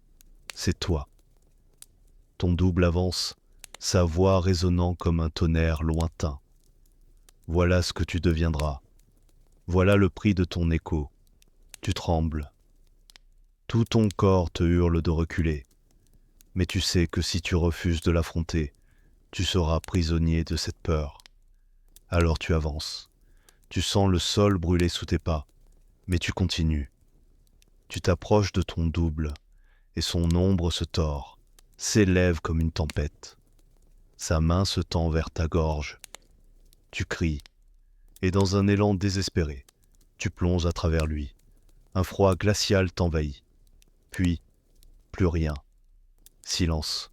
[SPEAKER 1] c'est toi. Ton double avance, sa voix résonnant comme un tonnerre lointain. Voilà ce que tu deviendras. Voilà le prix de ton écho. Tu trembles. Tout ton corps te hurle de reculer. Mais tu sais que si tu refuses de l'affronter, tu seras prisonnier de cette peur. Alors tu avances. Tu sens le sol brûler sous tes pas, mais tu continues. Tu t'approches de ton double, et son ombre se tord, s'élève comme une tempête. Sa main se tend vers ta gorge. Tu cries, et dans un élan désespéré, tu plonges à travers lui. Un froid glacial t'envahit. Puis, plus rien. Silence.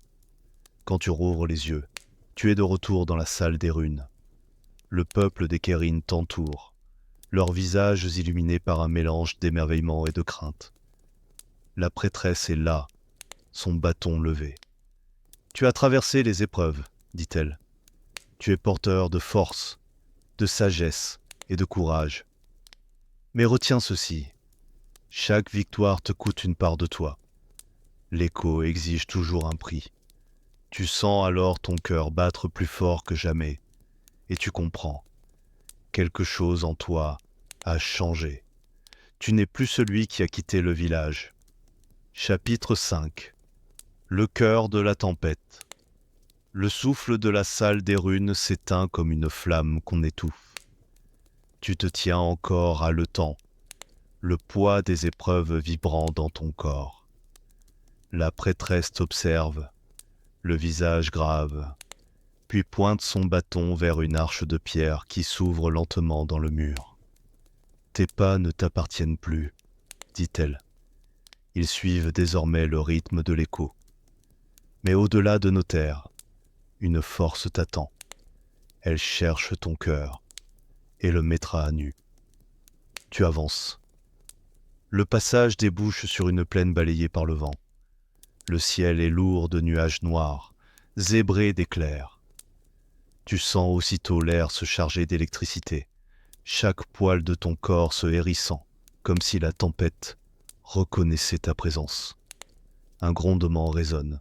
[SPEAKER 1] Quand tu rouvres les yeux, tu es de retour dans la salle des runes. Le peuple des Kérines t'entoure, leurs visages illuminés par un mélange d'émerveillement et de crainte. La prêtresse est là, son bâton levé. Tu as traversé les épreuves, dit-elle. Tu es porteur de force, de sagesse et de courage. Mais retiens ceci, chaque victoire te coûte une part de toi. L'écho exige toujours un prix. Tu sens alors ton cœur battre plus fort que jamais, et tu comprends. Quelque chose en toi a changé. Tu n'es plus celui qui a quitté le village. Chapitre 5. Le cœur de la tempête. Le souffle de la salle des runes s'éteint comme une flamme qu'on étouffe. Tu te tiens encore haletant, le poids des épreuves vibrant dans ton corps. La prêtresse t'observe, le visage grave, puis pointe son bâton vers une arche de pierre qui s'ouvre lentement dans le mur. « Tes pas ne t'appartiennent plus, dit-elle. Ils suivent désormais le rythme de l'écho. Mais au-delà de nos terres, une force t'attend. Elle cherche ton cœur et le mettra à nu. Tu avances. Le passage débouche sur une plaine balayée par le vent. Le ciel est lourd de nuages noirs, zébré d'éclairs. Tu sens aussitôt l'air se charger d'électricité, chaque poil de ton corps se hérissant, comme si la tempête reconnaissait ta présence. Un grondement résonne.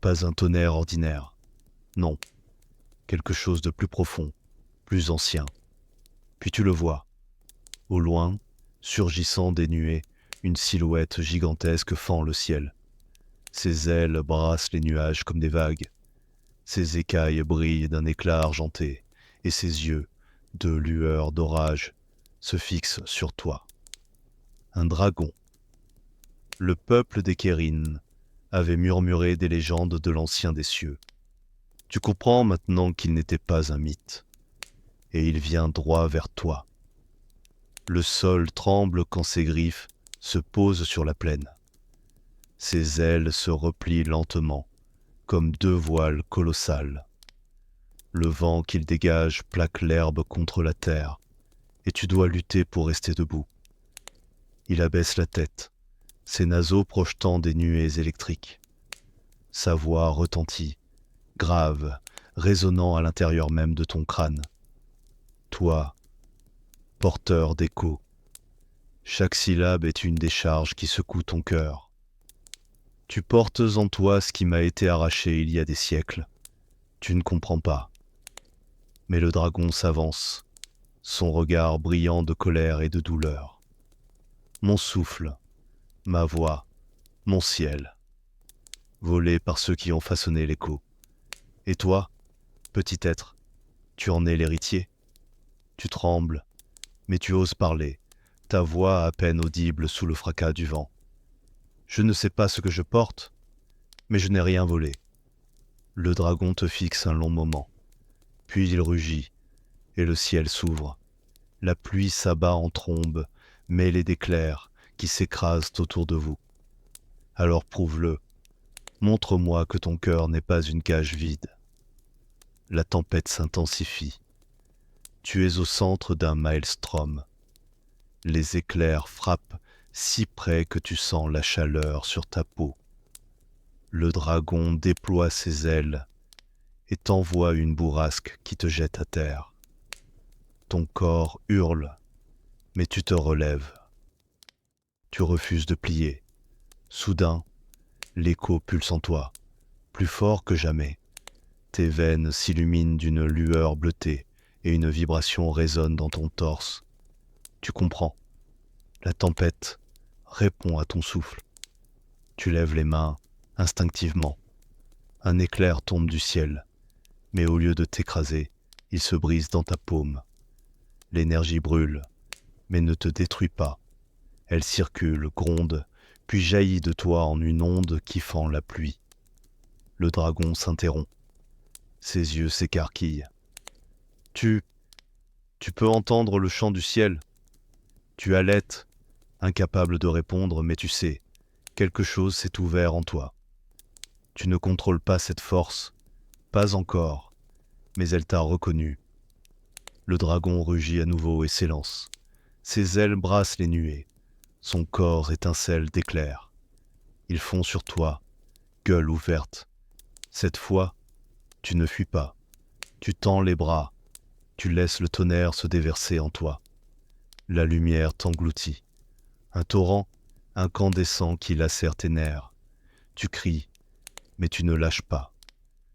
[SPEAKER 1] Pas un tonnerre ordinaire. Non, quelque chose de plus profond, plus ancien. Puis tu le vois. Au loin, surgissant des nuées, une silhouette gigantesque fend le ciel. Ses ailes brassent les nuages comme des vagues. Ses écailles brillent d'un éclat argenté, et ses yeux, de lueur d'orage, se fixent sur toi. Un dragon. Le peuple des Kérines avait murmuré des légendes de l'ancien des cieux. Tu comprends maintenant qu'il n'était pas un mythe, et il vient droit vers toi. Le sol tremble quand ses griffes se posent sur la plaine. Ses ailes se replient lentement, comme deux voiles colossales. Le vent qu'il dégage plaque l'herbe contre la terre, et tu dois lutter pour rester debout. Il abaisse la tête, ses naseaux projetant des nuées électriques. Sa voix retentit, grave, résonnant à l'intérieur même de ton crâne. Toi, porteur d'écho, chaque syllabe est une décharge qui secoue ton cœur. Tu portes en toi ce qui m'a été arraché il y a des siècles. Tu ne comprends pas. Mais le dragon s'avance, son regard brillant de colère et de douleur. Mon souffle, ma voix, mon ciel, volé par ceux qui ont façonné l'écho. Et toi, petit être, tu en es l'héritier. Tu trembles, mais tu oses parler, ta voix à peine audible sous le fracas du vent. Je ne sais pas ce que je porte, mais je n'ai rien volé. Le dragon te fixe un long moment, puis il rugit, et le ciel s'ouvre. La pluie s'abat en trombes, mêlées d'éclairs qui s'écrasent autour de vous. Alors prouve-le, montre-moi que ton cœur n'est pas une cage vide. La tempête s'intensifie. Tu es au centre d'un maelstrom. Les éclairs frappent si près que tu sens la chaleur sur ta peau. Le dragon déploie ses ailes et t'envoie une bourrasque qui te jette à terre. Ton corps hurle, mais tu te relèves. Tu refuses de plier. Soudain, l'écho pulse en toi, plus fort que jamais. Tes veines s'illuminent d'une lueur bleutée et une vibration résonne dans ton torse. Tu comprends. La tempête répond à ton souffle. Tu lèves les mains instinctivement. Un éclair tombe du ciel, mais au lieu de t'écraser, il se brise dans ta paume. L'énergie brûle, mais ne te détruit pas. Elle circule, gronde, puis jaillit de toi en une onde qui fend la pluie. Le dragon s'interrompt. Ses yeux s'écarquillent. Tu peux entendre le chant du ciel. Tu halètes, incapable de répondre, mais tu sais, quelque chose s'est ouvert en toi. Tu ne contrôles pas cette force, pas encore, mais elle t'a reconnu. Le dragon rugit à nouveau et s'élance. Ses ailes brassent les nuées. Son corps étincelle d'éclairs. Il fond sur toi, gueule ouverte. Cette fois, tu ne fuis pas. Tu tends les bras. Tu laisses le tonnerre se déverser en toi. La lumière t'engloutit. Un torrent incandescent qui lacère tes nerfs. Tu cries, mais tu ne lâches pas.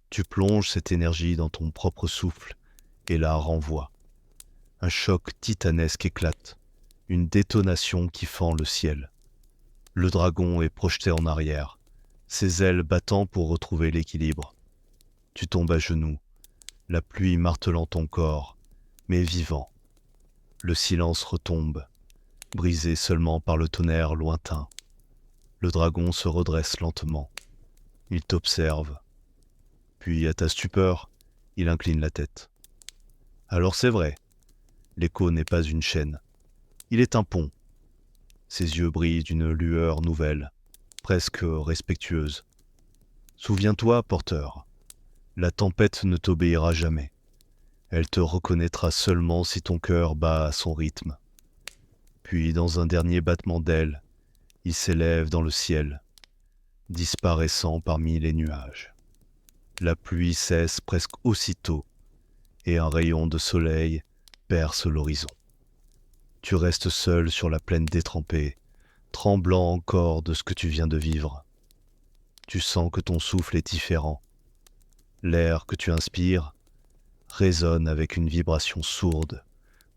[SPEAKER 1] Tu plonges cette énergie dans ton propre souffle et la renvoies. Un choc titanesque éclate, une détonation qui fend le ciel. Le dragon est projeté en arrière, ses ailes battant pour retrouver l'équilibre. Tu tombes à genoux, la pluie martelant ton corps, mais vivant. Le silence retombe, brisé seulement par le tonnerre lointain. Le dragon se redresse lentement. Il t'observe. Puis, à ta stupeur, il incline la tête. Alors c'est vrai, l'écho n'est pas une chaîne. Il est un pont. Ses yeux brillent d'une lueur nouvelle, presque respectueuse. Souviens-toi, porteur, la tempête ne t'obéira jamais. Elle te reconnaîtra seulement si ton cœur bat à son rythme. Puis, dans un dernier battement d'ailes, il s'élève dans le ciel, disparaissant parmi les nuages. La pluie cesse presque aussitôt, et un rayon de soleil perce l'horizon. Tu restes seul sur la plaine détrempée, tremblant encore de ce que tu viens de vivre. Tu sens que ton souffle est différent. L'air que tu inspires résonne avec une vibration sourde,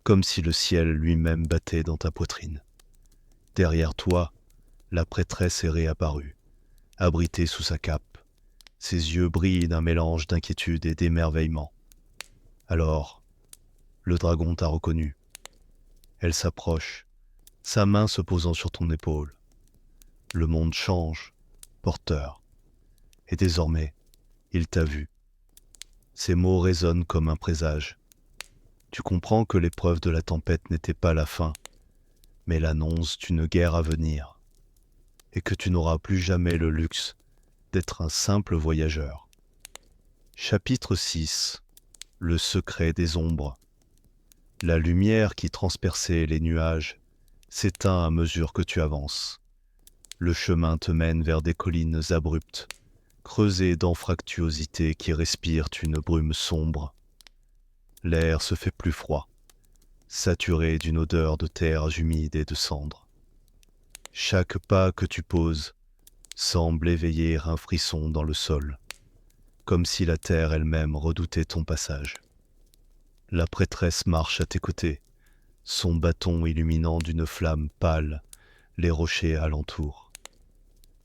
[SPEAKER 1] comme si le ciel lui-même battait dans ta poitrine. Derrière toi, la prêtresse est réapparue, abritée sous sa cape. Ses yeux brillent d'un mélange d'inquiétude et d'émerveillement. Alors, le dragon t'a reconnu. Elle s'approche, sa main se posant sur ton épaule. Le monde change, porteur. Et désormais, il t'a vu. Ses mots résonnent comme un présage. Tu comprends que l'épreuve de la tempête n'était pas la fin, mais l'annonce d'une guerre à venir, et que tu n'auras plus jamais le luxe d'être un simple voyageur. Chapitre 6. Le secret des ombres. La lumière qui transperçait les nuages s'éteint à mesure que tu avances. Le chemin te mène vers des collines abruptes, creusées d'anfractuosités qui respirent une brume sombre. L'air se fait plus froid, saturé d'une odeur de terres humides et de cendres. Chaque pas que tu poses semble éveiller un frisson dans le sol, comme si la terre elle-même redoutait ton passage. La prêtresse marche à tes côtés, son bâton illuminant d'une flamme pâle les rochers alentour.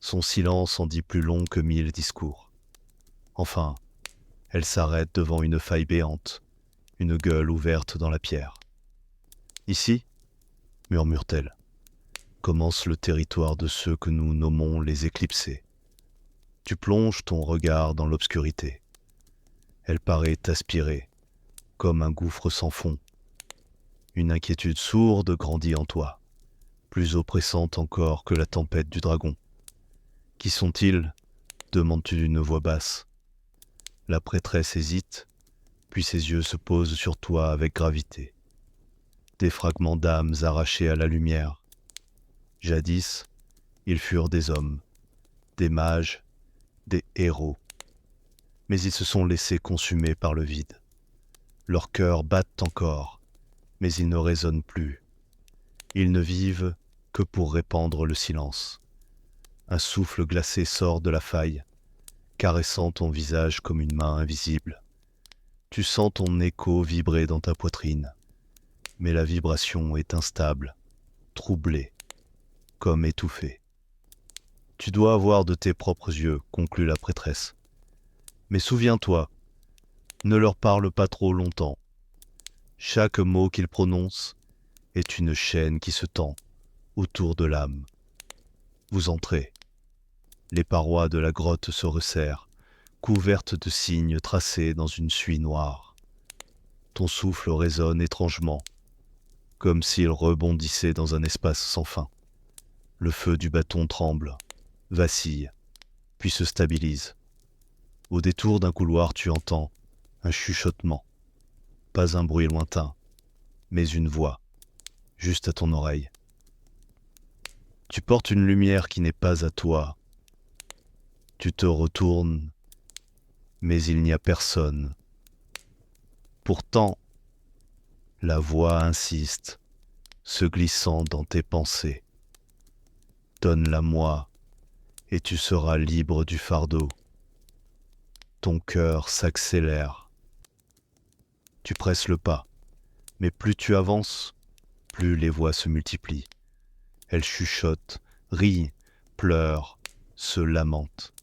[SPEAKER 1] Son silence en dit plus long que 1000 discours. Enfin, elle s'arrête devant une faille béante, une gueule ouverte dans la pierre. Ici, murmure-t-elle, commence le territoire de ceux que nous nommons les éclipsés. Tu plonges ton regard dans l'obscurité. Elle paraît t'aspirer, comme un gouffre sans fond. Une inquiétude sourde grandit en toi, plus oppressante encore que la tempête du dragon. Qui sont-ils ? Demandes-tu d'une voix basse. La prêtresse hésite, puis ses yeux se posent sur toi avec gravité. Des fragments d'âmes arrachés à la lumière. Jadis, ils furent des hommes, des mages, des héros. Mais ils se sont laissés consumer par le vide. Leurs cœurs battent encore, mais ils ne résonnent plus. Ils ne vivent que pour répandre le silence. Un souffle glacé sort de la faille, caressant ton visage comme une main invisible. Tu sens ton écho vibrer dans ta poitrine, mais la vibration est instable, troublée, comme étouffée. Tu dois avoir de tes propres yeux, conclut la prêtresse. Mais souviens-toi, ne leur parle pas trop longtemps. Chaque mot qu'ils prononcent est une chaîne qui se tend autour de l'âme. Vous entrez. Les parois de la grotte se resserrent, couvertes de signes tracés dans une suie noire. Ton souffle résonne étrangement, comme s'il rebondissait dans un espace sans fin. Le feu du bâton tremble, vacille, puis se stabilise. Au détour d'un couloir, tu entends un chuchotement. Pas un bruit lointain, mais une voix, juste à ton oreille. Tu portes une lumière qui n'est pas à toi. Tu te retournes, mais il n'y a personne. Pourtant, la voix insiste, se glissant dans tes pensées. Donne-la-moi, et tu seras libre du fardeau. Ton cœur s'accélère. Tu presses le pas, mais plus tu avances, plus les voix se multiplient. Elles chuchotent, rient, pleurent, se lamentent.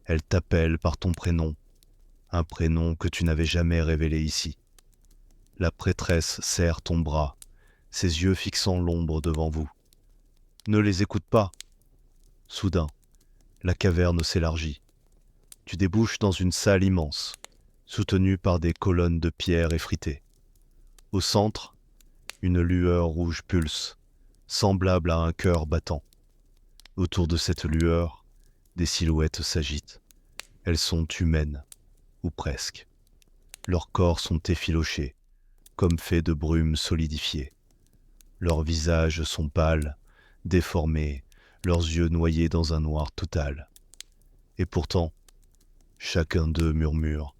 [SPEAKER 1] Elles t'appellent par ton prénom, un prénom que tu n'avais jamais révélé ici. La prêtresse serre ton bras, ses yeux fixant l'ombre devant vous. Ne les écoute pas. Soudain, la caverne s'élargit. Tu débouches dans une salle immense, soutenue par des colonnes de pierre effritées. Au centre, une lueur rouge pulse, semblable à un cœur battant. Autour de cette lueur, des silhouettes s'agitent. Elles sont humaines, ou presque. Leurs corps sont effilochés, comme faits de brume solidifiée. Leurs visages sont pâles, déformés, leurs yeux noyés dans un noir total. Et pourtant, chacun d'eux murmure,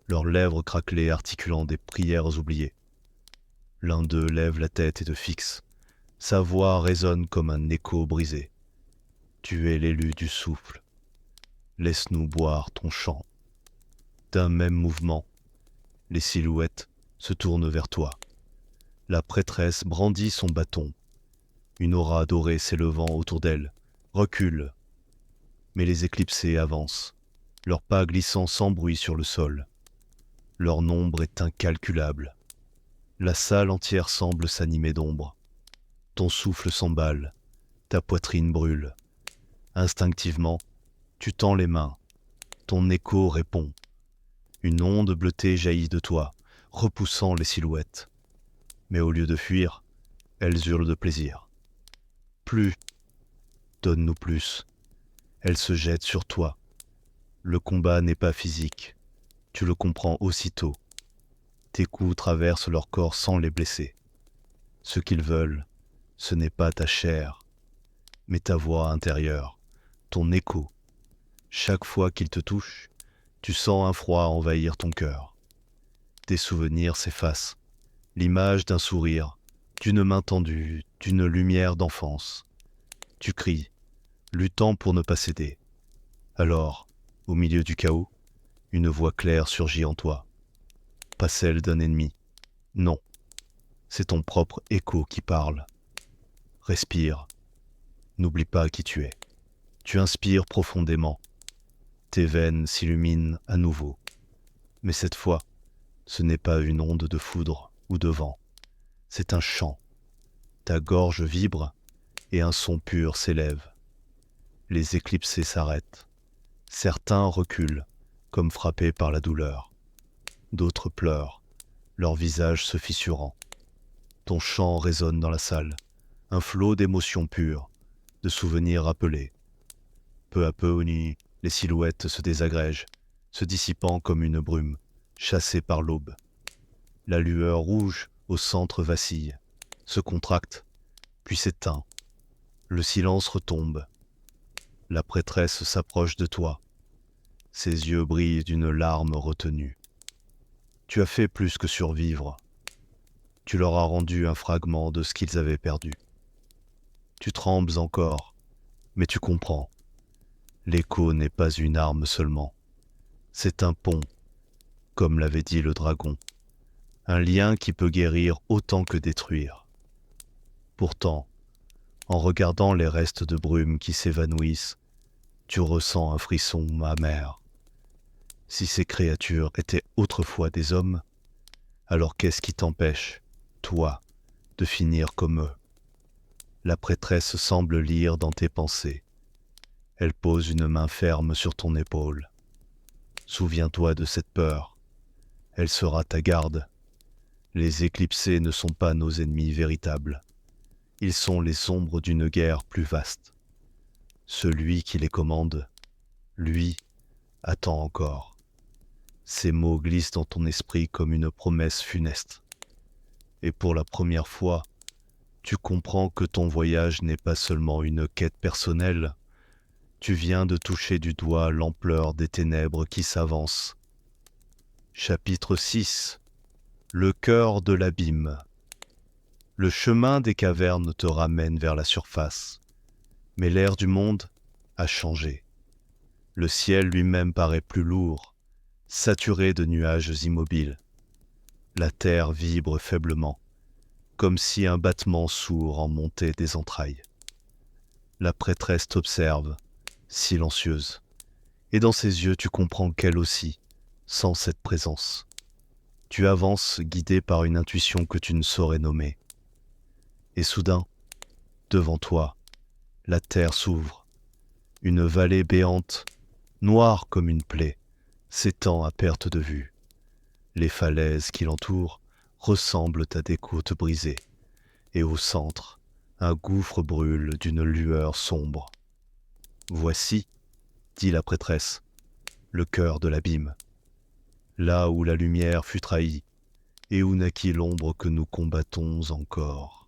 [SPEAKER 1] leurs lèvres craquelées articulant des prières oubliées. L'un d'eux lève la tête et te fixe. Sa voix résonne comme un écho brisé. Tu es l'élu du souffle. Laisse-nous boire ton chant. D'un même mouvement, les silhouettes se tournent vers toi. La prêtresse brandit son bâton. Une aura dorée s'élevant autour d'elle recule. Mais les éclipsés avancent, leurs pas glissant sans bruit sur le sol. Leur nombre est incalculable. La salle entière semble s'animer d'ombre. Ton souffle s'emballe, ta poitrine brûle. Instinctivement, tu tends les mains. Ton écho répond. Une onde bleutée jaillit de toi, repoussant les silhouettes. Mais au lieu de fuir, elles hurlent de plaisir. Plus, donne-nous plus. Elles se jettent sur toi. Le combat n'est pas physique. Tu le comprends aussitôt. Tes coups traversent leur corps sans les blesser. Ce qu'ils veulent, ce n'est pas ta chair, mais ta voix intérieure, ton écho. Chaque fois qu'ils te touchent, tu sens un froid envahir ton cœur. Tes souvenirs s'effacent. L'image d'un sourire, d'une main tendue, d'une lumière d'enfance. Tu cries, luttant pour ne pas céder. Alors, au milieu du chaos, une voix claire surgit en toi. Pas celle d'un ennemi. Non, c'est ton propre écho qui parle. Respire. N'oublie pas qui tu es. Tu inspires profondément. Tes veines s'illuminent à nouveau. Mais cette fois, ce n'est pas une onde de foudre ou de vent. C'est un chant, Ta gorge vibre et un son pur s'élève. Les éclipsés s'arrêtent. Certains reculent, comme frappés par la douleur. D'autres pleurent, leur visage se fissurant. Ton chant résonne dans la salle, un flot d'émotions pures, de souvenirs rappelés. Peu à peu aux nuits, les silhouettes se désagrègent, se dissipant comme une brume, chassée par l'aube. La lueur rouge au centre vacille, se contracte, puis s'éteint. Le silence retombe. La prêtresse s'approche de toi. Ses yeux brillent d'une larme retenue. Tu as fait plus que survivre. Tu leur as rendu un fragment de ce qu'ils avaient perdu. Tu trembles encore, mais tu comprends. L'écho n'est pas une arme seulement. C'est un pont, comme l'avait dit le dragon. Un lien qui peut guérir autant que détruire. Pourtant, en regardant les restes de brume qui s'évanouissent, tu ressens un frisson amer. Si ces créatures étaient autrefois des hommes, alors qu'est-ce qui t'empêche, toi, de finir comme eux? La prêtresse semble lire dans tes pensées. Elle pose une main ferme sur ton épaule. Souviens-toi de cette peur. Elle sera ta garde. Les éclipsés ne sont pas nos ennemis véritables. Ils sont les ombres d'une guerre plus vaste. Celui qui les commande, lui, attend encore. Ces mots glissent dans ton esprit comme une promesse funeste. Et pour la première fois, tu comprends que ton voyage n'est pas seulement une quête personnelle. Tu viens de toucher du doigt l'ampleur des ténèbres qui s'avancent. Chapitre 6. Le cœur de l'abîme. Le chemin des cavernes te ramène vers la surface. Mais l'air du monde a changé. Le ciel lui-même paraît plus lourd, saturé de nuages immobiles. La terre vibre faiblement, comme si un battement sourd en montait des entrailles. La prêtresse t'observe, silencieuse, et dans ses yeux tu comprends qu'elle aussi sent cette présence. Tu avances guidé par une intuition que tu ne saurais nommer. Et soudain, devant toi, la terre s'ouvre. Une vallée béante, noire comme une plaie, s'étend à perte de vue. Les falaises qui l'entourent ressemblent à des côtes brisées, et au centre, un gouffre brûle d'une lueur sombre. Voici, dit la prêtresse, le cœur de l'abîme, là où la lumière fut trahie, et où naquit l'ombre que nous combattons encore.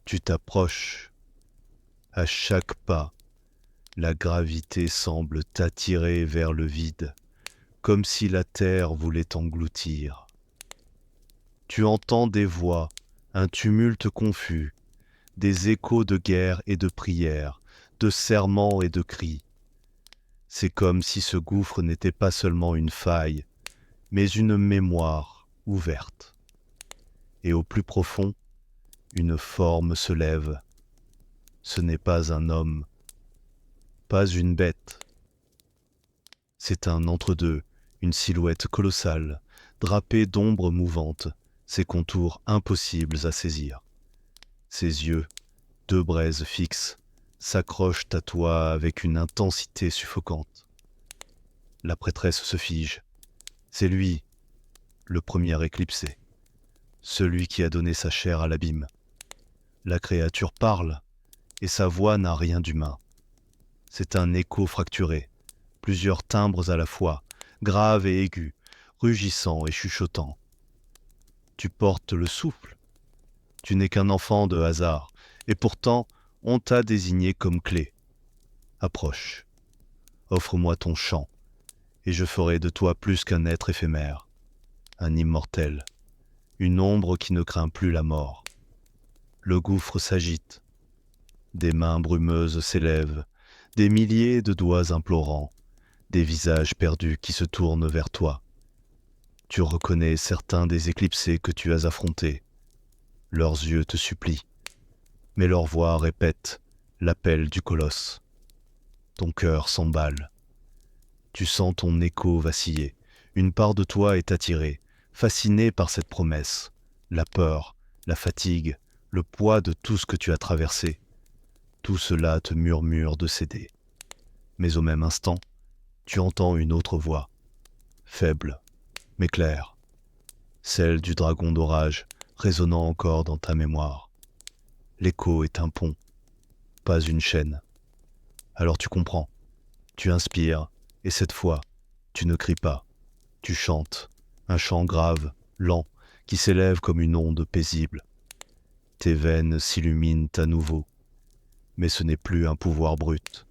[SPEAKER 1] Tu t'approches. À chaque pas, la gravité semble t'attirer vers le vide, comme si la terre voulait t'engloutir. Tu entends des voix, un tumulte confus, des échos de guerre et de prières, de serments et de cris. C'est comme si ce gouffre n'était pas seulement une faille, mais une mémoire ouverte. Et au plus profond, une forme se lève. Ce n'est pas un homme, pas une bête. C'est un entre-deux, une silhouette colossale, drapée d'ombres mouvantes, ses contours impossibles à saisir. Ses yeux, deux braises fixes, s'accrochent à toi avec une intensité suffocante. La prêtresse se fige. C'est lui, le premier éclipsé, celui qui a donné sa chair à l'abîme. La créature parle, et sa voix n'a rien d'humain. C'est un écho fracturé, plusieurs timbres à la fois, graves et aigus, rugissants et chuchotants. Tu portes le souffle. Tu n'es qu'un enfant de hasard, et pourtant on t'a désigné comme clé. Approche, offre-moi ton chant, et je ferai de toi plus qu'un être éphémère, un immortel, une ombre qui ne craint plus la mort. Le gouffre s'agite, des mains brumeuses s'élèvent, des milliers de doigts implorants, des visages perdus qui se tournent vers toi. Tu reconnais certains des éclipsés que tu as affrontés. Leurs yeux te supplient, mais leur voix répète l'appel du colosse. Ton cœur s'emballe. Tu sens ton écho vaciller. Une part de toi est attirée, fascinée par cette promesse. La peur, la fatigue, le poids de tout ce que tu as traversé, tout cela te murmure de céder. Mais au même instant, tu entends une autre voix, faible, mais claire, celle du dragon d'orage résonnant encore dans ta mémoire. L'écho est un pont, pas une chaîne. Alors tu comprends, tu inspires, et cette fois, tu ne cries pas, tu chantes, un chant grave, lent, qui s'élève comme une onde paisible. Tes veines s'illuminent à nouveau, mais ce n'est plus un pouvoir brut,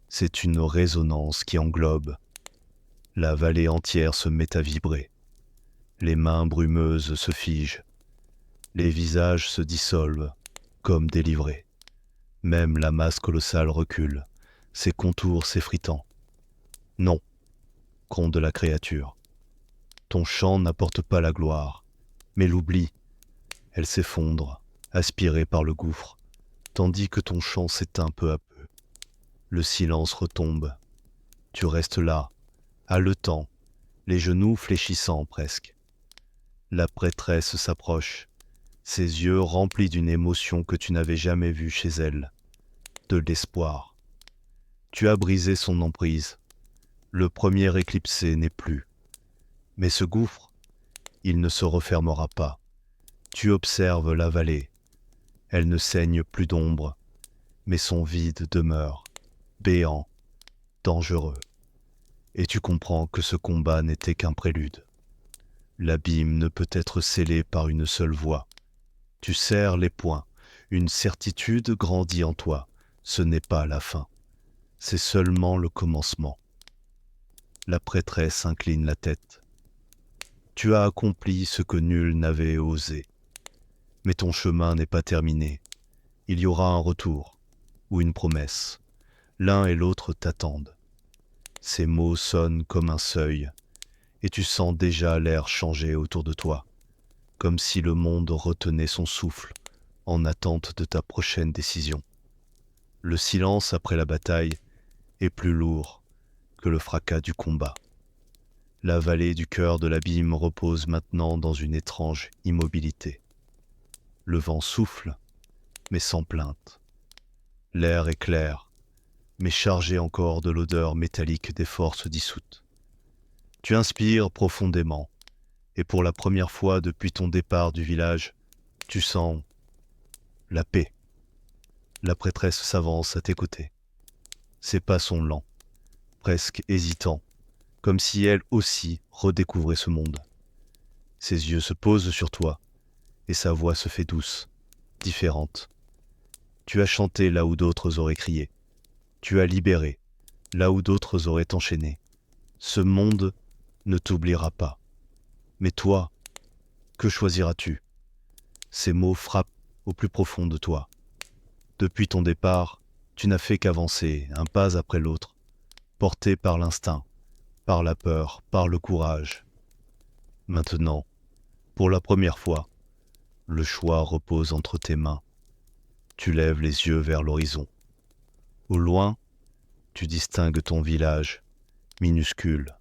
[SPEAKER 1] c'est une résonance qui englobe. La vallée entière se met à vibrer, les mains brumeuses se figent, les visages se dissolvent, comme délivrés. Même la masse colossale recule, ses contours s'effritant. Non, gronde la créature. Ton chant n'apporte pas la gloire, mais l'oubli. Elle s'effondre, aspirée par le gouffre, tandis que ton chant s'éteint peu à peu. Le silence retombe. Tu restes là, haletant, les genoux fléchissant presque. La prêtresse s'approche, ses yeux remplis d'une émotion que tu n'avais jamais vue chez elle, de l'espoir. Tu as brisé son emprise. Le premier éclipsé n'est plus. Mais ce gouffre, il ne se refermera pas. Tu observes la vallée. Elle ne saigne plus d'ombre, mais son vide demeure, béant, dangereux. Et tu comprends que ce combat n'était qu'un prélude. L'abîme ne peut être scellé par une seule voie. Tu serres les poings, une certitude grandit en toi. Ce n'est pas la fin, c'est seulement le commencement. La prêtresse incline la tête. Tu as accompli ce que nul n'avait osé. Mais ton chemin n'est pas terminé. Il y aura un retour, ou une promesse. L'un et l'autre t'attendent. Ces mots sonnent comme un seuil, et tu sens déjà l'air changer autour de toi, comme si le monde retenait son souffle en attente de ta prochaine décision. Le silence après la bataille est plus lourd que le fracas du combat. La vallée du cœur de l'abîme repose maintenant dans une étrange immobilité. Le vent souffle, mais sans plainte. L'air est clair, mais chargé encore de l'odeur métallique des forces dissoutes. Tu inspires profondément, et pour la première fois depuis ton départ du village, tu sens la paix. La prêtresse s'avance à tes côtés. Ses pas sont lents, presque hésitants, comme si elle aussi redécouvrait ce monde. Ses yeux se posent sur toi, et sa voix se fait douce, différente. Tu as chanté là où d'autres auraient crié. Tu as libéré là où d'autres auraient enchaîné. Ce monde ne t'oubliera pas. Mais toi, que choisiras-tu? Ces mots frappent au plus profond de toi. Depuis ton départ, tu n'as fait qu'avancer, un pas après l'autre, porté par l'instinct, par la peur, par le courage. Maintenant, pour la première fois, le choix repose entre tes mains. Tu lèves les yeux vers l'horizon. Au loin, tu distingues ton village, minuscule,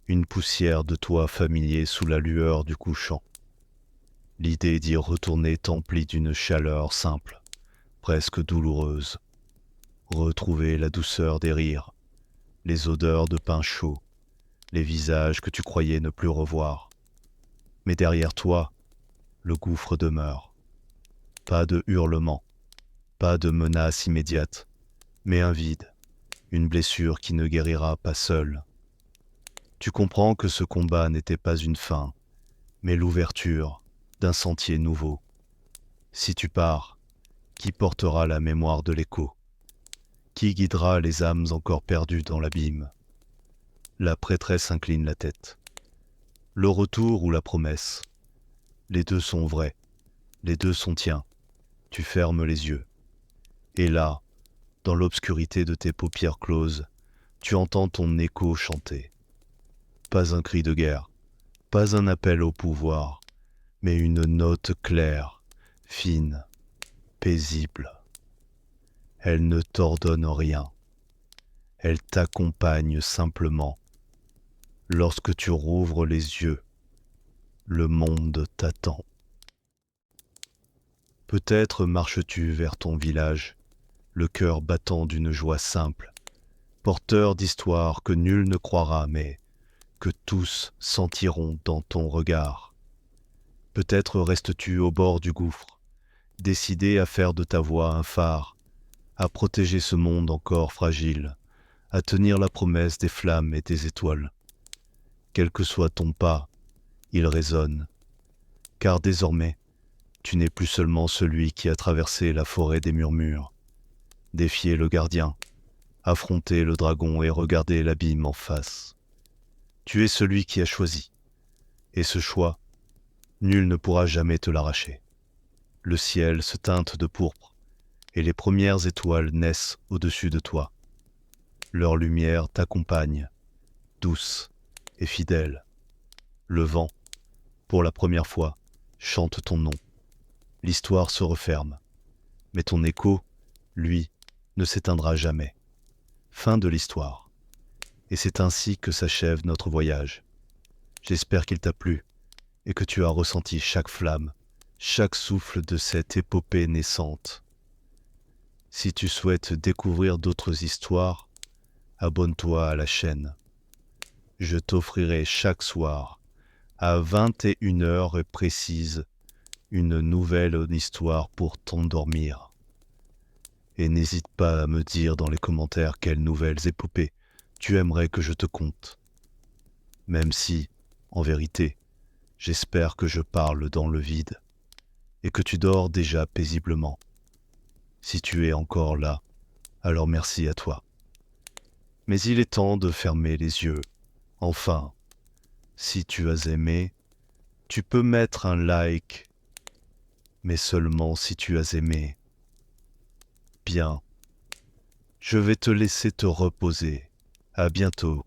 [SPEAKER 1] une poussière de toit familier sous la lueur du couchant. L'idée d'y retourner t'emplit d'une chaleur simple, presque douloureuse. Retrouver la douceur des rires, les odeurs de pain chaud, les visages que tu croyais ne plus revoir. Mais derrière toi, le gouffre demeure. Pas de hurlement, pas de menace immédiate, mais un vide, une blessure qui ne guérira pas seule. Tu comprends que ce combat n'était pas une fin, mais l'ouverture d'un sentier nouveau. Si tu pars, qui portera la mémoire de l'écho? Qui guidera les âmes encore perdues dans l'abîme? La prêtresse incline la tête. Le retour ou la promesse? Les deux sont vrais, les deux sont tiens. Tu fermes les yeux. Et là, dans l'obscurité de tes paupières closes, tu entends ton écho chanter. Pas un cri de guerre, pas un appel au pouvoir, mais une note claire, fine, paisible. Elle ne t'ordonne rien, elle t'accompagne simplement. Lorsque tu rouvres les yeux, le monde t'attend. Peut-être marches-tu vers ton village, le cœur battant d'une joie simple, porteur d'histoires que nul ne croira, mais que tous sentiront dans ton regard. Peut-être restes-tu au bord du gouffre, décidé à faire de ta voix un phare, à protéger ce monde encore fragile, à tenir la promesse des flammes et des étoiles. Quel que soit ton pas, il résonne, car désormais, tu n'es plus seulement celui qui a traversé la forêt des murmures, défié le gardien, affronté le dragon et regardé l'abîme en face. Tu es celui qui a choisi, et ce choix, nul ne pourra jamais te l'arracher. Le ciel se teinte de pourpre, et les premières étoiles naissent au-dessus de toi. Leur lumière t'accompagne, douce et fidèle. Le vent, pour la première fois, chante ton nom. L'histoire se referme, mais ton écho, lui, ne s'éteindra jamais. Fin de l'histoire. Et c'est ainsi que s'achève notre voyage. J'espère qu'il t'a plu et que tu as ressenti chaque flamme, chaque souffle de cette épopée naissante. Si tu souhaites découvrir d'autres histoires, abonne-toi à la chaîne. Je t'offrirai chaque soir, à 21 h précise, une nouvelle histoire pour t'endormir. Et n'hésite pas à me dire dans les commentaires quelles nouvelles épopées tu aimerais que je te conte. Même si, en vérité, j'espère que je parle dans le vide et que tu dors déjà paisiblement. Si tu es encore là, alors merci à toi. Mais il est temps de fermer les yeux. Enfin, si tu as aimé, tu peux mettre un like, mais seulement si tu as aimé. Bien, je vais te laisser te reposer. À bientôt.